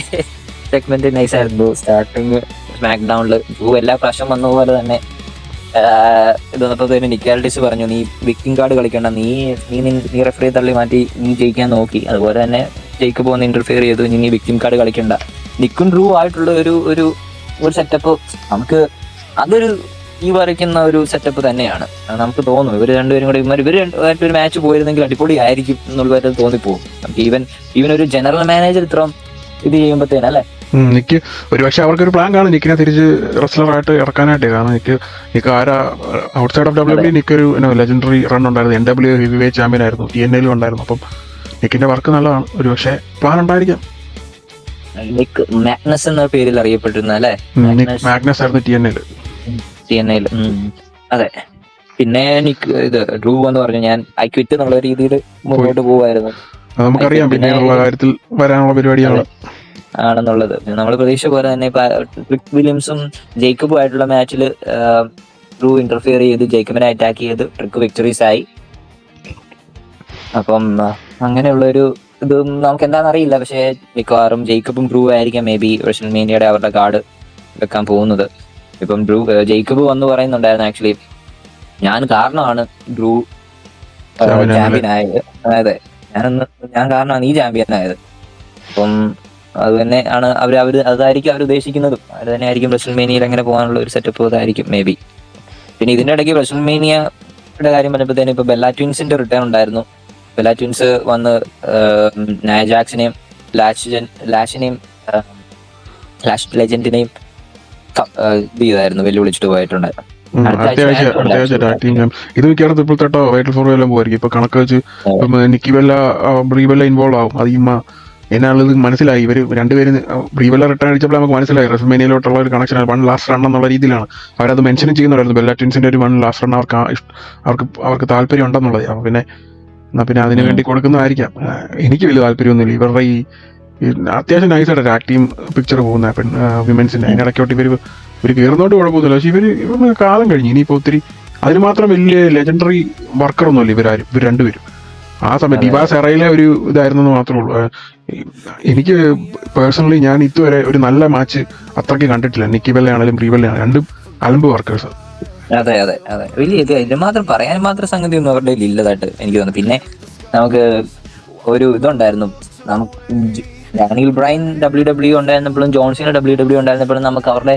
സെഗ്മെന്റ് നൈസ് ആയിരുന്നു. സ്റ്റാർട്ടിങ് സ്മാക്ക് ഡൗണില് ഡ്രൂ എല്ലാ പ്രാവശ്യം വന്ന പോലെ തന്നെ ഇത് വന്നപ്പോഴത്തേന് നിക്കാലിറ്റിസ് പറഞ്ഞു, നീ വിക്ടിം കാർഡ് കളിക്കണ്ട, നീ റെഫറി തള്ളി മാറ്റി നീ ജയിക്കാൻ നോക്കി. അതുപോലെ തന്നെ ജയിക്കബ് വന്ന് ഇന്റർഫിയർ ചെയ്തു, നീ വിക്ടിം കാർഡ് കളിക്കണ്ട. നിക്കും ഡ്രൂ ആയിട്ടുള്ള ഒരു സെറ്റപ്പ് നമുക്ക് അതൊരു ഈ വരയ്ക്കുന്ന ഒരു സെറ്റപ്പ് തന്നെയാണ്. നമുക്ക് തോന്നും ഇവർ രണ്ടുപേരും കൂടെ ഇവർ ഒരു മാച്ച് പോയിരുന്നെങ്കിൽ അടിപൊളി ആയിരിക്കും എന്നുള്ളത് തോന്നിപ്പോകും നമുക്ക്. ഈവൻ ഒരു ജനറൽ മാനേജർ ഇത്രയും ഇത് ചെയ്യുമ്പോഴത്തേനല്ലേ. നിക്ക് ഒരുപക്ഷെ അവർക്കൊരു പ്ലാൻ കാണും നിക്കിനെ തിരിച്ച് റെസ്ലറായിട്ട് ഇറക്കാനായിട്ട്. കാരണം നിക്ക് ആരാ ഔട്ട്സൈഡ് ഓഫ് WWE നിക്കൊരു ലെജൻഡറി റൺ ഉണ്ടായിരുന്നു. NWA ഹെവി വെയ്റ്റ് ചാമ്പ്യൻ ആയിരുന്നു, TNA ഉണ്ടായിരുന്നു. അപ്പം നിക്കിന്റെ വർക്ക് നല്ലതാണ്. ഒരുപക്ഷെ പ്ലാൻ ഉണ്ടായിരിക്കാം. നിക്ക് മാഗ്നസ് എന്ന പേരിൽ അറിയപ്പെട്ടിരുന്ന അല്ലെ, മാഗ്നസ് ആയിരുന്നു TNA. അതെ പിന്നെ നിക്ക് ഇത് ഡ്രൂ എന്ന് പറഞ്ഞു ഞാൻ ഐ ക്വിറ്റ് എന്നുള്ള രീതിയിൽ മുന്നോട്ട് പോവായിരുന്നു. നമുക്കറിയാം പിന്നെയുള്ള കാര്യത്തിൽ വരാനുള്ള പരിപാടിയാണ് ആണെന്നുള്ളത്. നമ്മൾ പ്രതീക്ഷ പോലെ തന്നെ റിക് വില്യംസും ജേക്കബും ആയിട്ടുള്ള മാച്ചിൽ ഡ്രൂ ഇന്റർഫിയർ ചെയ്ത് ജേക്കബിനെ അറ്റാക്ക് ചെയ്ത് ട്രിക്ക് വിക്ടറീസ് ആയി. അപ്പം അങ്ങനെയുള്ള ഒരു ഇത് നമുക്ക് എന്താണെന്ന് അറിയില്ല. പക്ഷെ മിക്കവാറും ജേക്കബും ഡ്രൂ ആയിരിക്കാം മേ ബി റെസ്ൽമേനിയയുടെ അവരുടെ കാർഡ് വെക്കാൻ പോകുന്നത്. ഇപ്പം ജേക്കബ് വന്ന് പറയുന്നുണ്ടായിരുന്നു ആക്ച്വലി ഞാൻ കാരണമാണ് ഡ്രൂ ചാമ്പ്യൻ ആയത്. അതെ ഞാൻ കാരണമാണ് ഈ ചാമ്പ്യൻ ആയത്. അപ്പം അത് തന്നെ ആണ് അതായിരിക്കും അവർ ഉദ്ദേശിക്കുന്നതും. അത് തന്നെ ആയിരിക്കും റെസ്ൽമേനിയയിൽ അങ്ങനെ പോകാനുള്ള ഒരു സെറ്റപ്പ് അതായിരിക്കും മേ ബി. പിന്നെ ഇതിന്റെ ഇടയ്ക്ക് റെസ്ൽമേനിയയുടെ കാര്യം പറഞ്ഞപ്പോഴത്തേനും ഇപ്പൊ ബെല്ല ട്വിൻസിന്റെ റിട്ടേൺ ഉണ്ടായിരുന്നു. ബെല്ല ട്വിൻസ് വന്ന് നയ ജാക്സിനെയും ലാഷിനെയും ലാഷ് ലെജൻഡിനെയും ഇത് ചെയ്തായിരുന്നു, വെല്ലുവിളിച്ചിട്ട് പോയിട്ടുണ്ടായിരുന്നു. ഇത് മിക്കവാറും ഇപ്പോഴത്തെ വൈറ്റൽ ഫോർ എല്ലാം പോയിരിക്കും. ഇപ്പൊ കണക്ക് വെച്ച് നിക്കിബെല്ല ബ്രീബെല്ല ഇൻവോൾവ് ആവും. അത് എന്നാണത് മനസ്സിലായി. ഇവർ രണ്ടുപേരും ബ്രീബെല്ല റിട്ടേൺ അടിച്ചപ്പോൾ നമുക്ക് മനസ്സിലായി റെസ്ൽമേനിയയിലോട്ടുള്ള ഒരു കണക്ഷൻ വൺ ലാസ്റ്റ് റൺ എന്നുള്ള രീതിയിലാണ് അവരത് മെൻഷനും ചെയ്യുന്നുണ്ടായിരുന്നു. ബെല്ല ട്വിൻസിന്റെ ഒരു വൺ ലാസ്റ്റ് റൺ അവർക്ക് താല്പര്യം ഉണ്ടെന്നുള്ളത്. അപ്പൊ പിന്നെ അതിനു വേണ്ടി കൊടുക്കുന്നതായിരിക്കാം. എനിക്ക് വലിയ താല്പര്യമൊന്നുമില്ല. ഇവരുടെ ഈ അത്യാവശ്യം നൈസായിട്ട് ടാഗ് ടീം പിക്ചർ പോകുന്ന വിമൻസിന്റെ അതിനിടയ്ക്കോട്ട് ഇവർ കയറുന്നോട്ട് കുഴപ്പമൊന്നുമില്ല. പക്ഷെ ഇവർ കാലം കഴിഞ്ഞു. ഇനിയിപ്പോ ഒത്തിരി അതിന് മാത്രം വലിയ ലെജൻഡറി വർക്കറൊന്നുമല്ല ഇവർ രണ്ടുപേരും. ആ സമയത്ത് ഡിവാസ് എറയിലെ ഒരു ഇതായിരുന്നെന്ന് മാത്രമേ ഉള്ളൂ. എനിക്ക് പേഴ്സണലി ഞാൻ ഇതുവരെ ഒരു നല്ല മാച്ച് അത്രയ്ക്ക് കണ്ടിട്ടില്ല. നിക്കി ബെല്ല ആണെങ്കിലും ബ്രീബെല്ല ആണെങ്കിലും രണ്ടും അലമ്പ് വർക്കേഴ്സ്. അതെ അതെ അതെ, വലിയ ഇതിന് മാത്രം പറയാൻ മാത്രം സംഗതി ഒന്നും അവരുടെ കയ്യിൽ ഇല്ലതായിട്ട് എനിക്ക് തോന്നുന്നു. പിന്നെ നമുക്ക് ഒരു ഇതുണ്ടായിരുന്നു, നമുക്ക് ഡാനിയൽ ബ്രൈൻ WWE ഉണ്ടായിരുന്നപ്പോഴും ജോൺസിന് WWE ഉണ്ടായിരുന്നപ്പോഴും നമുക്ക് അവരുടെ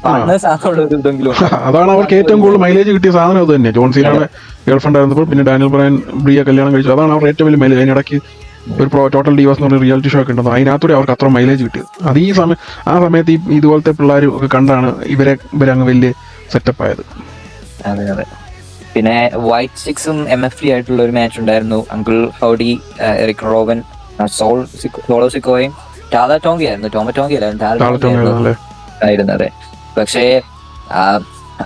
പാർട്ട്നേഴ്സ് ആണെന്നുള്ള ഒരു ഇതെങ്കിലും അതാണ് അവർക്ക് ഏറ്റവും കൂടുതൽ മൈലേജ് കിട്ടിയ സാധനം അത് തന്നെ. ജോൺസീനാണ് ഗേൾഫ്രണ്ട് ആയിരുന്നപ്പോൾ, പിന്നെ ഡാനിയൽ ബ്രയൻ ബ്രിയ കല്യാണം കഴിച്ചു. അതാണ് അവരുടെ ഏറ്റവും വലിയ മൈലേജ്. അതിനിടയ്ക്ക് ഒരു ടോട്ടൽ ഡിവോഴ്സ് എന്ന് പറഞ്ഞ റിയാലിറ്റി ഷോ ഒക്കെ ഉണ്ടെന്ന്, അതിനകത്തൂടെ അവർക്ക് അത്ര മൈലേജ് കിട്ടിയത്. അത് ആ സമയത്ത് ഇതുപോലത്തെ പിള്ളേർ ഒക്കെ കണ്ടാണ് ഇവരങ്ങ് വലിയ സെറ്റപ്പ് ആയത്. അതെ അതെ. പിന്നെ വൈറ്റ് സിക്സും MFT ആയിട്ടുള്ള ഒരു മാച്ച് ഉണ്ടായിരുന്നു. Uncle Howdy, Erick Rowan, Solo സിക്കോയും ടാല ടോങ്കി ആയിരുന്നു. ടോങ്കി ആയിരുന്നു. അതെ. പക്ഷേ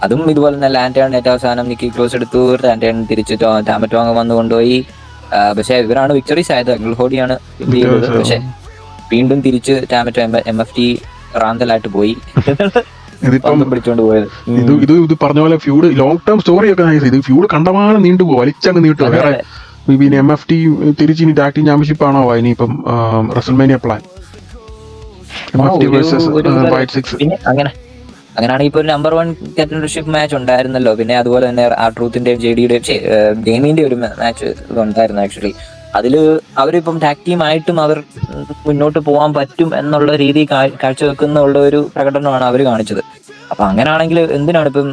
അതും ഇതുപോലെ തന്നെ ലാൻഡേൺ ഏറ്റവും അവസാനം നിക്കി ക്ലോസ് എടുത്തു. ലാൻഡേൺ തിരിച്ച് ടാമറ്റോങ് വന്ന് കൊണ്ടുപോയി. പക്ഷെ ഇവരാണ് വിക്ടറീസ് ആയത്, അങ്കിൾ ഹോഡിയാണ് ചെയ്തത്. പക്ഷെ വീണ്ടും തിരിച്ച് ടാമറ്റോ MFT റാന്തലായിട്ട് പോയി. പിടിച്ചോണ്ട് പോയത്. ഇത് പറഞ്ഞ പോലെ ഫ്യൂഡ് ലോങ് ടേം സ്റ്റോറി ഒക്കെ നൈസ്. ഇത് ഫ്യൂഡ് കണ്ടമാനം നീണ്ടുപോകും, വലിച്ചങ്ങ് നീട്ടുക. വേറെ പിന്നെ MFT തിരിച്ച് ഇനി ടാഗ് ടീം ചാമ്പ്യൻഷിപ്പ് ആണോ ഇനിയിപ്പം WrestleMania plan? MFT versus white six. അങ്ങനെയാണെങ്കിൽ ഇപ്പൊ ഒരു നമ്പർ 1 കണ്ടൻഡർഷിപ്പ് മാച്ച് ഉണ്ടായിരുന്നല്ലോ. പിന്നെ അതുപോലെ തന്നെ ആർട്രൂത്തിന്റെയും ജെയിമിന്റെ ഒരു മാച്ച് ഉണ്ടായിരുന്നു. ആക്ച്വലി അതില് അവരിപ്പം ടാഗ് ടീം ആയിട്ടും അവർ മുന്നോട്ട് പോകാൻ പറ്റും എന്നുള്ള രീതി കാഴ്ചവെക്കുന്ന ഒരു പ്രകടനമാണ് അവർ കാണിച്ചത്. അപ്പൊ അങ്ങനെയാണെങ്കിൽ എന്തിനാണ് ഇപ്പം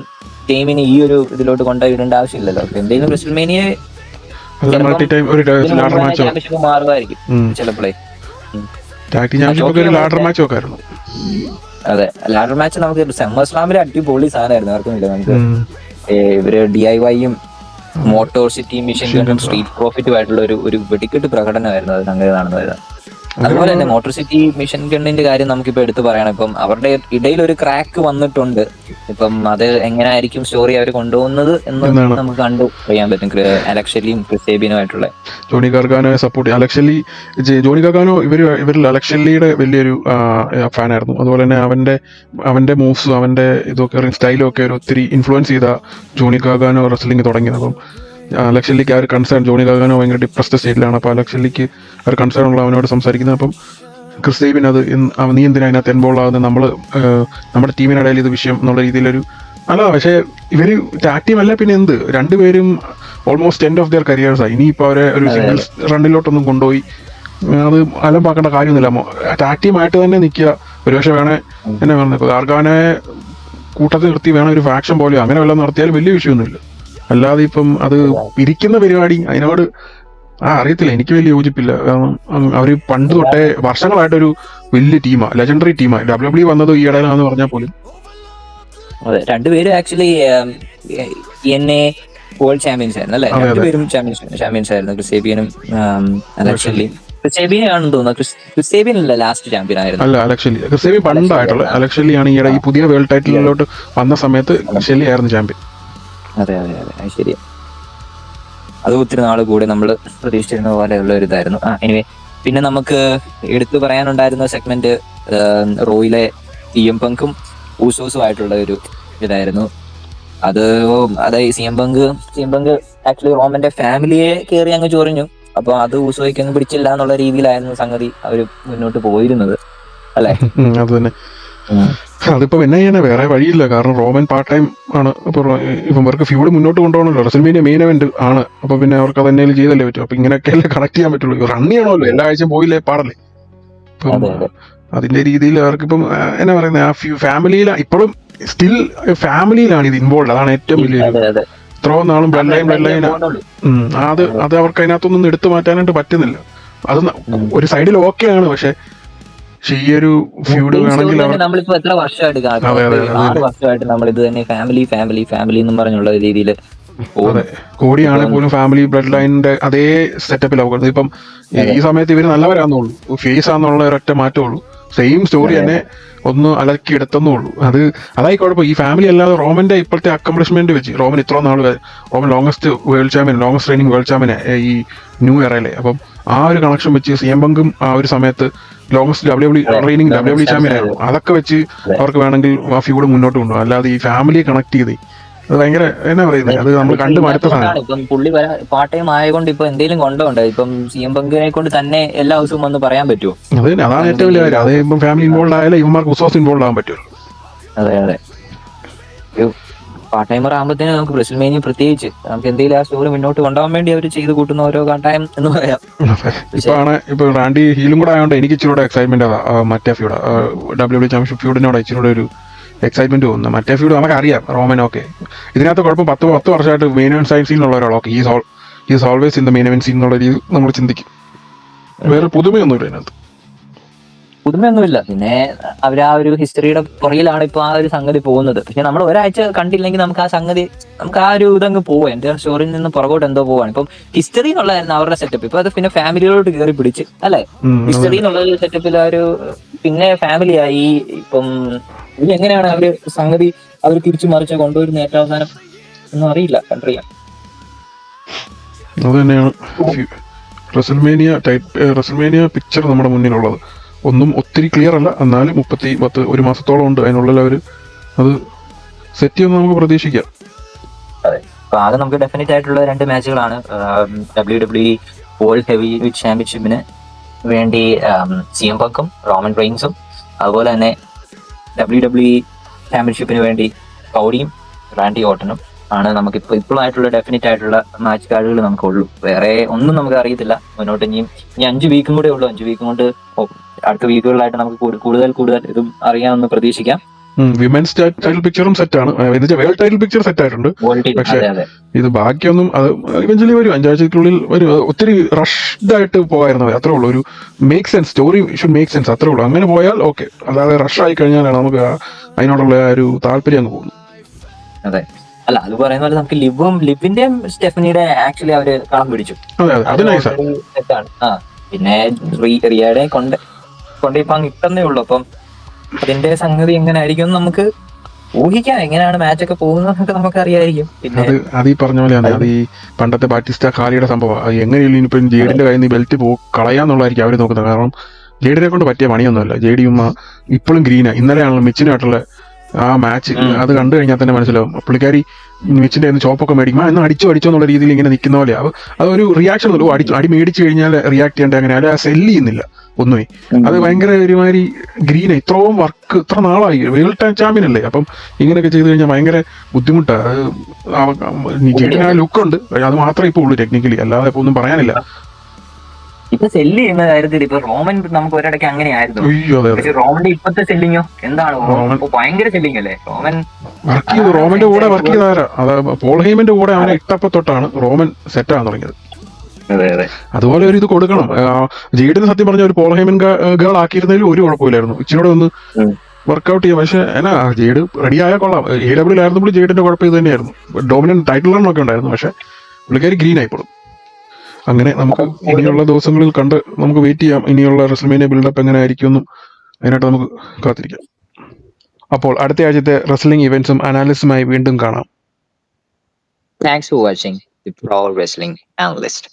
ടീമിന് ഈ ഒരു ഇതിലോട്ട് കൊണ്ടുപോയിടേണ്ട ആവശ്യമില്ലല്ലോ. എന്തെങ്കിലും റെസ്ൽമേനിയ ചാമ്പ്യൻഷിപ്പ് മാറുമായിരിക്കും ചിലപ്പോഴേ. അതെ, ലാഡർ മാച്ച് നമുക്ക് സമ്മർ സ്ലാമിലെ അടിപൊളി സാധനമായിരുന്നു. ആർക്കുമില്ല, നമുക്ക് ഇവര് DIYയും മോട്ടോർ സിറ്റി മിഷൻ ഗണ്ണും സ്ട്രീറ്റ് പ്രോഫിറ്റും ആയിട്ടുള്ള ഒരു വെടിക്കെട്ട് പ്രകടനമായിരുന്നു അത് സംഗതി കാണുന്നത്. അതുപോലെ തന്നെ മോട്ടോർ സിറ്റി മിഷൻ ഗണ്ണിന്റെ കാര്യം നമുക്കിപ്പോ എടുത്തു പറയണം. ഇപ്പം അവരുടെ ഇടയിൽ ഒരു ക്രാക്ക് വന്നിട്ടുണ്ട്. ഇപ്പം അത് എങ്ങനെയായിരിക്കും സ്റ്റോറി അവർ കൊണ്ടുപോകുന്നത് എന്ന് നമുക്ക് കണ്ടു അറിയാൻ പറ്റും. അലക്ഷ്യലിയും ക്രിസേബിനുമായിട്ടുള്ള ജോണി ഗാർഗാനോയെ സപ്പോർട്ട് ജോണി ഗാർഗാനോ ഇവരിൽ അലക്ഷ്യലിയുടെ വലിയൊരു ഫാനായിരുന്നു. അതുപോലെ തന്നെ അവന്റെ മൂവ്സും അവന്റെ ഇതൊക്കെ സ്റ്റൈലും ഒക്കെ ഒത്തിരി ഇൻഫ്ലുവൻസ് ചെയ്ത ജോണി ഗാർഗാനോ റെസ്ലിംഗ് തുടങ്ങിയത്. അപ്പം അലക്ഷ്യലിക്ക് ആ ഒരു കൺസേൺ, ജോണി ഗാർഗാനോ ഭയങ്കര ഡിപ്രസ്ഡ് സ്റ്റേറ്റിലാണ്. അപ്പോൾ അലക്ഷ്യലിക്ക് ഒരു കൺസേൺ ഉള്ള അവനോട് സംസാരിക്കുന്നത്. അപ്പം ക്രിസ്റ്റേബിൻ നീ എന്തിനാ അതിനകത്ത് ഇൻവോൾവ് ആകുന്നത്, നമ്മുടെ ടീമിനിടയിൽ ഇത് വിഷയം എന്നുള്ള രീതിയിലൊരു പക്ഷേ ഇവര് ടാഗ് ടീം അല്ല പിന്നെ എന്ത്, രണ്ടുപേരും ഓൾമോസ്റ്റ് എൻഡ് ഓഫ് ദിയർ കരിയേഴ്സായി. ഇനിയിപ്പോൾ അവരെ ഒരു സിംഗിൾസ് റണ്ണിലോട്ടൊന്നും കൊണ്ടുപോയി അത് അലമ്പാക്കേണ്ട കാര്യമൊന്നുമില്ല. ടാഗ് ടീം ആയിട്ട് തന്നെ നിൽക്കുക. ഒരുപക്ഷെ വേണേ എന്നെ പറഞ്ഞത് ഗാർഗാനെ കൂട്ടത്തിൽ നിർത്തി വേണം ഒരു ഫാക്ഷൻ പോലെയോ അങ്ങനെ വല്ലതും നടത്തിയാലും വലിയ വിഷയമൊന്നുമില്ല. അല്ലാതെ ഇപ്പം അത് പിരിക്കുന്ന പരിപാടി അതിനോട് അറിയത്തില്ല, എനിക്ക് വലിയ യോജിപ്പില്ല. കാരണം അവർ പണ്ട് തൊട്ടേ വർഷങ്ങളായിട്ടൊരു വലിയ ടീമാണ്, ലെജൻഡറി ടീമാണ്. WWE വന്നത് ഈ ഇടയിലാണെന്ന് പറഞ്ഞാൽ പോലും. അതെ, രണ്ടുപേരും ആക്ച്വലി വേൾഡ് ചാമ്പ്യൻസ് ആയിരുന്നു അല്ലെ? രണ്ടുപേരും ചാമ്പ്യൻസ് ആയിരുന്നു, ക്രിസേബിയനും അലക്ഷ്യലിയും. ക്രിസേബിയനാണെന്ന് തോന്നുന്നു. ക്രിസേബിയനല്ല ലാസ്റ്റ് ചാമ്പ്യൻ ആയിരുന്നു. അല്ല, അലക്ഷ്യലി. ക്രിസേബിയൻ പണ്ടായിട്ടുള്ള അലക്ഷ്യലിയാണ് ഈയിടെ ഈ പുതിയ വേൾഡ് ടൈറ്റിലോട്ട് വന്ന സമയത്ത് അലക്ഷ്യലി ആയിരുന്നു ചാമ്പ്യൻ. അതെ അതെ അതെ, അത് ശരിയാ. അത് ഒത്തിരി നാൾ കൂടെ നമ്മൾ പ്രതീക്ഷിച്ചിരുന്ന പോലെയുള്ള ഒരു ഇതായിരുന്നു. എനിവേ, പിന്നെ നമുക്ക് എടുത്തു പറയാനുണ്ടായിരുന്ന സെഗ്മെന്റ് റോയിലെ CM പങ്കും ഊസോസും ആയിട്ടുള്ള ഒരു ഇതായിരുന്നു. അതായത് CM പങ്ക് ആക്ച്വലി റോമന്റെ ഫാമിലിയെ കയറി അങ്ങ് ചൊറിഞ്ഞു. അപ്പൊ അത് ഊസോയ്ക്കൊന്നും പിടിച്ചില്ല എന്നുള്ള രീതിയിലായിരുന്നു സംഗതി അവര് മുന്നോട്ട് പോയിരുന്നത് അല്ലെ? അത് തന്നെ. അതിപ്പോ എന്നാ ചെയ്യാനാ, വേറെ വഴിയില്ല. കാരണം റോമൻ പാർട്ട് ടൈം ആണ്. അപ്പൊ ഇവർക്ക് ഫ്യൂഡ് മുന്നോട്ട് കൊണ്ടുപോകണല്ലോ. റെസൽമേനിയ മെയിൻ ഇവന്റ് ആണ്. അപ്പൊ പിന്നെ അവർക്ക് അത് എന്തെങ്കിലും ചെയ്തല്ലേ പറ്റും. അപ്പൊ ഇങ്ങനെയൊക്കെയല്ലേ കണക്ട് ചെയ്യാൻ പറ്റുള്ളൂ. റൺ ചെയ്യണമല്ലോ, എല്ലാ ആഴ്ചയും പോയില്ലേ പാടല്ലേ. ഇപ്പം അതിന്റെ രീതിയിൽ അവർക്കിപ്പം എന്നാ പറയുന്നത്, ആ ഫാമിലിയിൽ ഇപ്പോഴും സ്റ്റിൽ ഫാമിലിയിലാണ് ഇത് ഇൻവോൾവ്. അതാണ് ഏറ്റവും വലിയൊരു. ഇത്രയും നാളും ബ്ലഡ് ലൈൻ അത് അവർക്ക് അതിനകത്തൊന്നും എടുത്തു മാറ്റാനായിട്ട് പറ്റുന്നില്ല. അത് ഒരു സൈഡിൽ ഓക്കെയാണ്. പക്ഷെ ഈ ഒരു ഫ്യൂഡ് വേണമെങ്കിൽ നമ്മളിപ്പോ എത്ര വർഷമായിട്ട് 6 വർഷമായിട്ട് നമ്മൾ ഇത് തന്നെ ഫാമിലി എന്നും പറഞ്ഞുള്ള രീതിയിൽ. അതെ, കോടിയാണെങ്കിൽ പോലും ഫാമിലി ബ്ലഡ് ലൈനിന്റെ അതേ സെറ്റപ്പിലാവും. ഇപ്പം ഈ സമയത്ത് ഇവര് നല്ലവരാന്നുള്ളൂ, ഫേസ് ആന്നുള്ള ഒരൊറ്റ മാറ്റമുള്ളൂ. സെയിം സ്റ്റോറി തന്നെ ഒന്ന് അലക്കി എടുത്തെന്നുള്ളൂ. അതായി കുഴപ്പം. ഈ ഫാമിലി അല്ലാതെ റോമന്റെ ഇപ്പോഴത്തെ അക്കംപ്ലിഷ്മെന്റ് വെച്ച് റോമൻ ഇത്ര നാൾ Roman longest world champion, longest raining world champion ഈ ന്യൂ ഇയറയിലെ. അപ്പം ആ ഒരു കണക്ഷൻ വെച്ച് CM പങ്കും ആ ഒരു സമയത്ത് ലോങ്സ്റ്റ് റെയിനിങ് WWE ചാമ്പ്യൻ ആയിരുന്നു. അതൊക്കെ വെച്ച് അവർക്ക് വേണമെങ്കിൽ ആ ഫ്യൂഡ് മുന്നോട്ട് കൊണ്ടുപോകും. അല്ലാതെ ഈ ഫാമിലിയെ കണക്ട് ചെയ്ത് അത് ഭയങ്കര എന്നാ പറയുന്നത്, അത് നമ്മൾ കണ്ടു മടുത്ത സാധനം. ഇപ്പം പുള്ളി പാർട്ട് ടൈം ആയതുകൊണ്ട് ഇപ്പൊ എന്തെങ്കിലും കൊണ്ടുണ്ട്. ഇപ്പം CM പങ്കിനെ കൊണ്ട് തന്നെ എല്ലാ ദിവസവും വന്ന് പറയാൻ പറ്റുമോ? അതാണ് ഏറ്റവും വലിയ കാര്യം. അത് ഇപ്പം ഫാമിലി ഇൻവോൾവ് ആയാലും ഇവന്മാർക്ക് ഉസോസ് ഇൻവോൾവ് ആകാൻ പറ്റുമല്ലോ. അതെ അതെ. ഒരു പാർട്ട് ടൈമർ ആകുമ്പോഴത്തേനും നമുക്ക് WrestleMania പ്രത്യേകിച്ച് നമുക്ക് എന്തെങ്കിലും ആ സ്റ്റോറി മുന്നോട്ട് കൊണ്ടുപോകാൻ വേണ്ടി അവർ ചെയ്ത് കൂട്ടുന്ന ഓരോ കാട്ടായം എന്ന് പറയാം. ഇപ്പൊ റാൻഡി ഹീലും കൂടെ ആയതുകൊണ്ട് എനിക്ക് ഇച്ചിരി എക്സൈറ്റ്മെന്റ് മറ്റേ ഫ്യൂഡ് WWE ചാമ്പ്യൻഷിപ്പ് ഫ്യൂഡിനോട് ഇച്ചിരി ഒരു എക്സൈറ്റ്മെന്റ് തോന്നുന്നു. മറ്റേ ഫ്യൂഡ് നമുക്കറിയാം റോമൻ ഓക്കെ. ഇതിനകത്ത് കുഴപ്പം 10 വർഷമായിട്ട് മെയിൻ ഇവന്റ് സീനിലുള്ള ഒരാളൊക്കെ is always in the main event scene എന്നുള്ള രീതി നമ്മൾ ചിന്തിക്കും. വേറെ പുതുമയൊന്നുമില്ല ഇതിനകത്ത്. പുതുമയൊന്നുമില്ല. പിന്നെ അവർ ആ ഒരു ഹിസ്റ്ററിയുടെ പുറകിലാണ് ഇപ്പൊ ആ ഒരു സംഗതി പോകുന്നത്. പക്ഷെ നമ്മൾ ഒരാഴ്ച കണ്ടില്ലെങ്കിൽ നമുക്ക് ആ ഒരു ഇതങ്ങ് പോവാം. എന്റെ സ്റ്റോറിയിൽ നിന്ന് പുറകോട്ട് എന്തോ പോവാണ്. ഇപ്പം ഹിസ്റ്ററി എന്നുള്ളതായിരുന്നു അവരുടെ സെറ്റപ്പ്. ഇപ്പൊ അത് പിന്നെ ഫാമിലിയോട്ട് കയറി പിടിച്ച് അല്ലെ, ഹിസ്റ്ററി എന്നുള്ള ഒരു സെറ്റപ്പിൽ പിന്നെ ഫാമിലി ആയി. ഇപ്പം ഇനി എങ്ങനെയാണ് അവര് സംഗതി അവർ തിരിച്ചു മറിച്ച് കൊണ്ടുവരുന്ന ഏറ്റവും അവസാനം ഒന്നും അറിയില്ല, കണ്ടറിയാം. അത് തന്നെയാണ് റെസൽമേനിയ പിക്ചർ നമ്മുടെ മുന്നിലുള്ളത്. ഒന്നും ഒത്തിരി ക്ലിയർ അല്ല, എന്നാലും 1 മാസത്തോളം ഉണ്ട്. അതിനുള്ളിൽ അവർ അത് സെറ്റ് ചെയ്യുമെന്ന് നമുക്ക് പ്രതീക്ഷിക്കാം. അതെ, അപ്പൊ ആകെ നമുക്ക് ഡെഫിനറ്റ് ആയിട്ടുള്ള 2 മാച്ചുകളാണ്. WWE വേൾഡ് ഹെവി വെയ്റ്റ് ചാമ്പ്യൻഷിപ്പിന് വേണ്ടി CM Punk'ും റോമൻ റെയിൻസും, അതുപോലെ തന്നെ WWE ചാമ്പ്യൻഷിപ്പിന് വേണ്ടി കൗഡിയും റാൻഡി ഓർട്ടനും ആണ് നമുക്ക് ഇപ്പോഴായിട്ടുള്ള ഡെഫിനറ്റ് ആയിട്ടുള്ള മാച്ച് കാർഡുകൾ നമുക്കുള്ളൂ. വേറെ ഒന്നും നമുക്ക് അറിയത്തില്ല. മുന്നോട്ട് ഇനി 5 വീക്കും കൂടെ ഉള്ളൂ. 5 വീക്കും കൊണ്ട് അടുത്ത വീക്കുകളിലായിട്ട് നമുക്ക് കൂടുതൽ ഇതും അറിയാമെന്ന് പ്രതീക്ഷിക്കാം. വിമൻസ് ടൈറ്റിൽ പിക്ചറും സെറ്റാണ്. വേൾഡ് ടൈറ്റിൽ പിക്ചർ സെറ്റ് ആയിട്ടുണ്ട്. പക്ഷേ ഇത് ബാക്കിയൊന്നും അത് ഇവഞ്ച്വലി വരും, 5 ആഴ്ചക്കുള്ളിൽ വരും. ഒത്തിരി റഷ്ഡ് ആയിട്ട് പോകായിരുന്നു. അത്രേ ഉള്ളൂ. ഒരു make sense, story should make sense, അത്രേ ഉള്ളൂ. അങ്ങനെ പോയാൽ ഓക്കെ. അതായത് റഷ് ആയി കഴിഞ്ഞാലാണ് നമുക്ക് അതിനോടുള്ള ഒരു താല്പര്യം അങ്ങ് പോകുന്നു. അതെ, അല്ല അത് പറയുന്ന പോലെ നമുക്ക് ലിവിന്റെയും സ്റ്റെഫനിയുടെ ആക്ച്വലി അവര് കളം പിടിച്ചു. പിന്നെ റിയയുടെ കൊണ്ട് ഇപ്പൊ അങ്ങ് ഇട്ടെന്നേ ഉള്ളൂ. അപ്പം അതിന്റെ സംഗതി എങ്ങനെ ആയിരിക്കും നമുക്ക് ഊഹിക്കാം. എങ്ങനെയാണ് മാച്ച് ഒക്കെ പോകുന്നതൊക്കെ നമുക്ക് അറിയായിരിക്കും. പിന്നെ അത് ഈ പറഞ്ഞ പോലെയാണ്. അത് ഈ പണ്ടത്തെ ബാറ്റിസ്റ്റ കാലിയുടെ സംഭവം. എങ്ങനെയുള്ള ഇനിയിപ്പം ജേഡിന്റെ കയ്യിൽ നിന്ന് ബെൽറ്റ് കളയാന്നുള്ളതായിരിക്കും അവര് നോക്കുന്നത്. കാരണം ജേഡിനെ കൊണ്ട് പറ്റിയ പണിയൊന്നുമല്ല. ജേഡിയും ഇപ്പോഴും ഗ്രീനാ. ഇന്നലെയാണല്ലോ മിച്ചിനായിട്ടുള്ള ആ മാച്ച്. അത് കണ്ടു കഴിഞ്ഞാൽ തന്നെ മനസ്സിലാവും. പുള്ളിക്കാരി മിച്ചിന്റെ ചോപ്പൊക്കെ മേടിക്കും, എന്നാ അടിച്ചോ എന്നുള്ള രീതിയിൽ ഇങ്ങനെ നിൽക്കുന്ന പോലെ. അതൊരു റിയാക്ഷൻ ഉള്ളൂ. അടി മേടിച്ചു കഴിഞ്ഞാൽ റിയാക്ട് ചെയ്യേണ്ട അങ്ങനെ അല്ല, സെല്ല് ചെയ്യുന്നില്ല ഒന്നുമേ. അത് ഭയങ്കര ഒരുമാതിരി ഗ്രീന. ഇത്രയും വർക്ക് ഇത്ര നാളായി, വേൾഡ് ചാമ്പ്യൻ അല്ലേ. അപ്പം ഇങ്ങനെയൊക്കെ ചെയ്ത് കഴിഞ്ഞാൽ ഭയങ്കര ബുദ്ധിമുട്ടാണ്. ജേഡിന് ആ ലുക്കുണ്ട്, അത് മാത്രമേ ഇപ്പൊ ഉള്ളൂ ടെക്നിക്കലി. അല്ലാതെ ഇപ്പൊ ഒന്നും പറയാനില്ല. ഇപ്പൊ സെല്ല് ചെയ്യുന്ന കാര്യത്തിൽ ഇപ്പൊ റോമൻ നമുക്ക് ഒരിടയ്ക്ക് അങ്ങനെയായിരുന്നു. പക്ഷെ റോമന്റെ ഇപ്പത്തെ സെല്ലിങ്ങോ എന്താണ്? ഭയങ്കര സെല്ലിങ് അല്ലേ റോമൻ. റോമന്റെ കൂടെ വർക്ക് ചെയ്താരാ? അതായത് പോൾ ഹെയ്മന്റെ കൂടെ അവനെ ഇട്ടപ്പോ തൊട്ടാണ് റോമൻ സെറ്റ് ആകാൻ തുടങ്ങിയത്. അതുപോലെ ഒരു ഇത് കൊടുക്കണം. ജേഡിന് സത്യം പറഞ്ഞ ഒരു പോൾ ഹെയ്മൻ ഗേൾ ആക്കിയിരുന്നതിൽ ഒരു കുഴപ്പമില്ലായിരുന്നു. ഇച്ചിരി ഒന്ന് വർക്ക്ഔട്ട് ചെയ്യാം. പക്ഷെ എന്നാ ജേഡ് റെഡി ആയാൽ കൊള്ളാം. AEW ആയിരുന്നപ്പോൾ ജേഡിന്റെ കുഴപ്പം ഇത് തന്നെയായിരുന്നു. ഡോമിനന്റ് ടൈറ്റിൽ റണ്ണൊക്കെ ഉണ്ടായിരുന്നു. പക്ഷെ പുള്ളിക്കാരി ഗ്രീൻ ആയിപ്പോഴും. അങ്ങനെ നമുക്ക് ഇനിയുള്ള ദിവസങ്ങളിൽ കണ്ട് നമുക്ക് വെയിറ്റ് ചെയ്യാം. ഇനിയുള്ള റെസ്ൽമേനിയ ബിൽഡപ്പ് എങ്ങനെ ആയിരിക്കുമെന്നും അതിനായിട്ട് നമുക്ക് കാത്തിരിക്കാം. അപ്പോൾ അടുത്ത ആഴ്ചത്തെ റെസ്ലിംഗ് ഇവന്റ്സും അനാലിസിസുമായി വീണ്ടും കാണാം. Thanks for watching the pro wrestling analyst.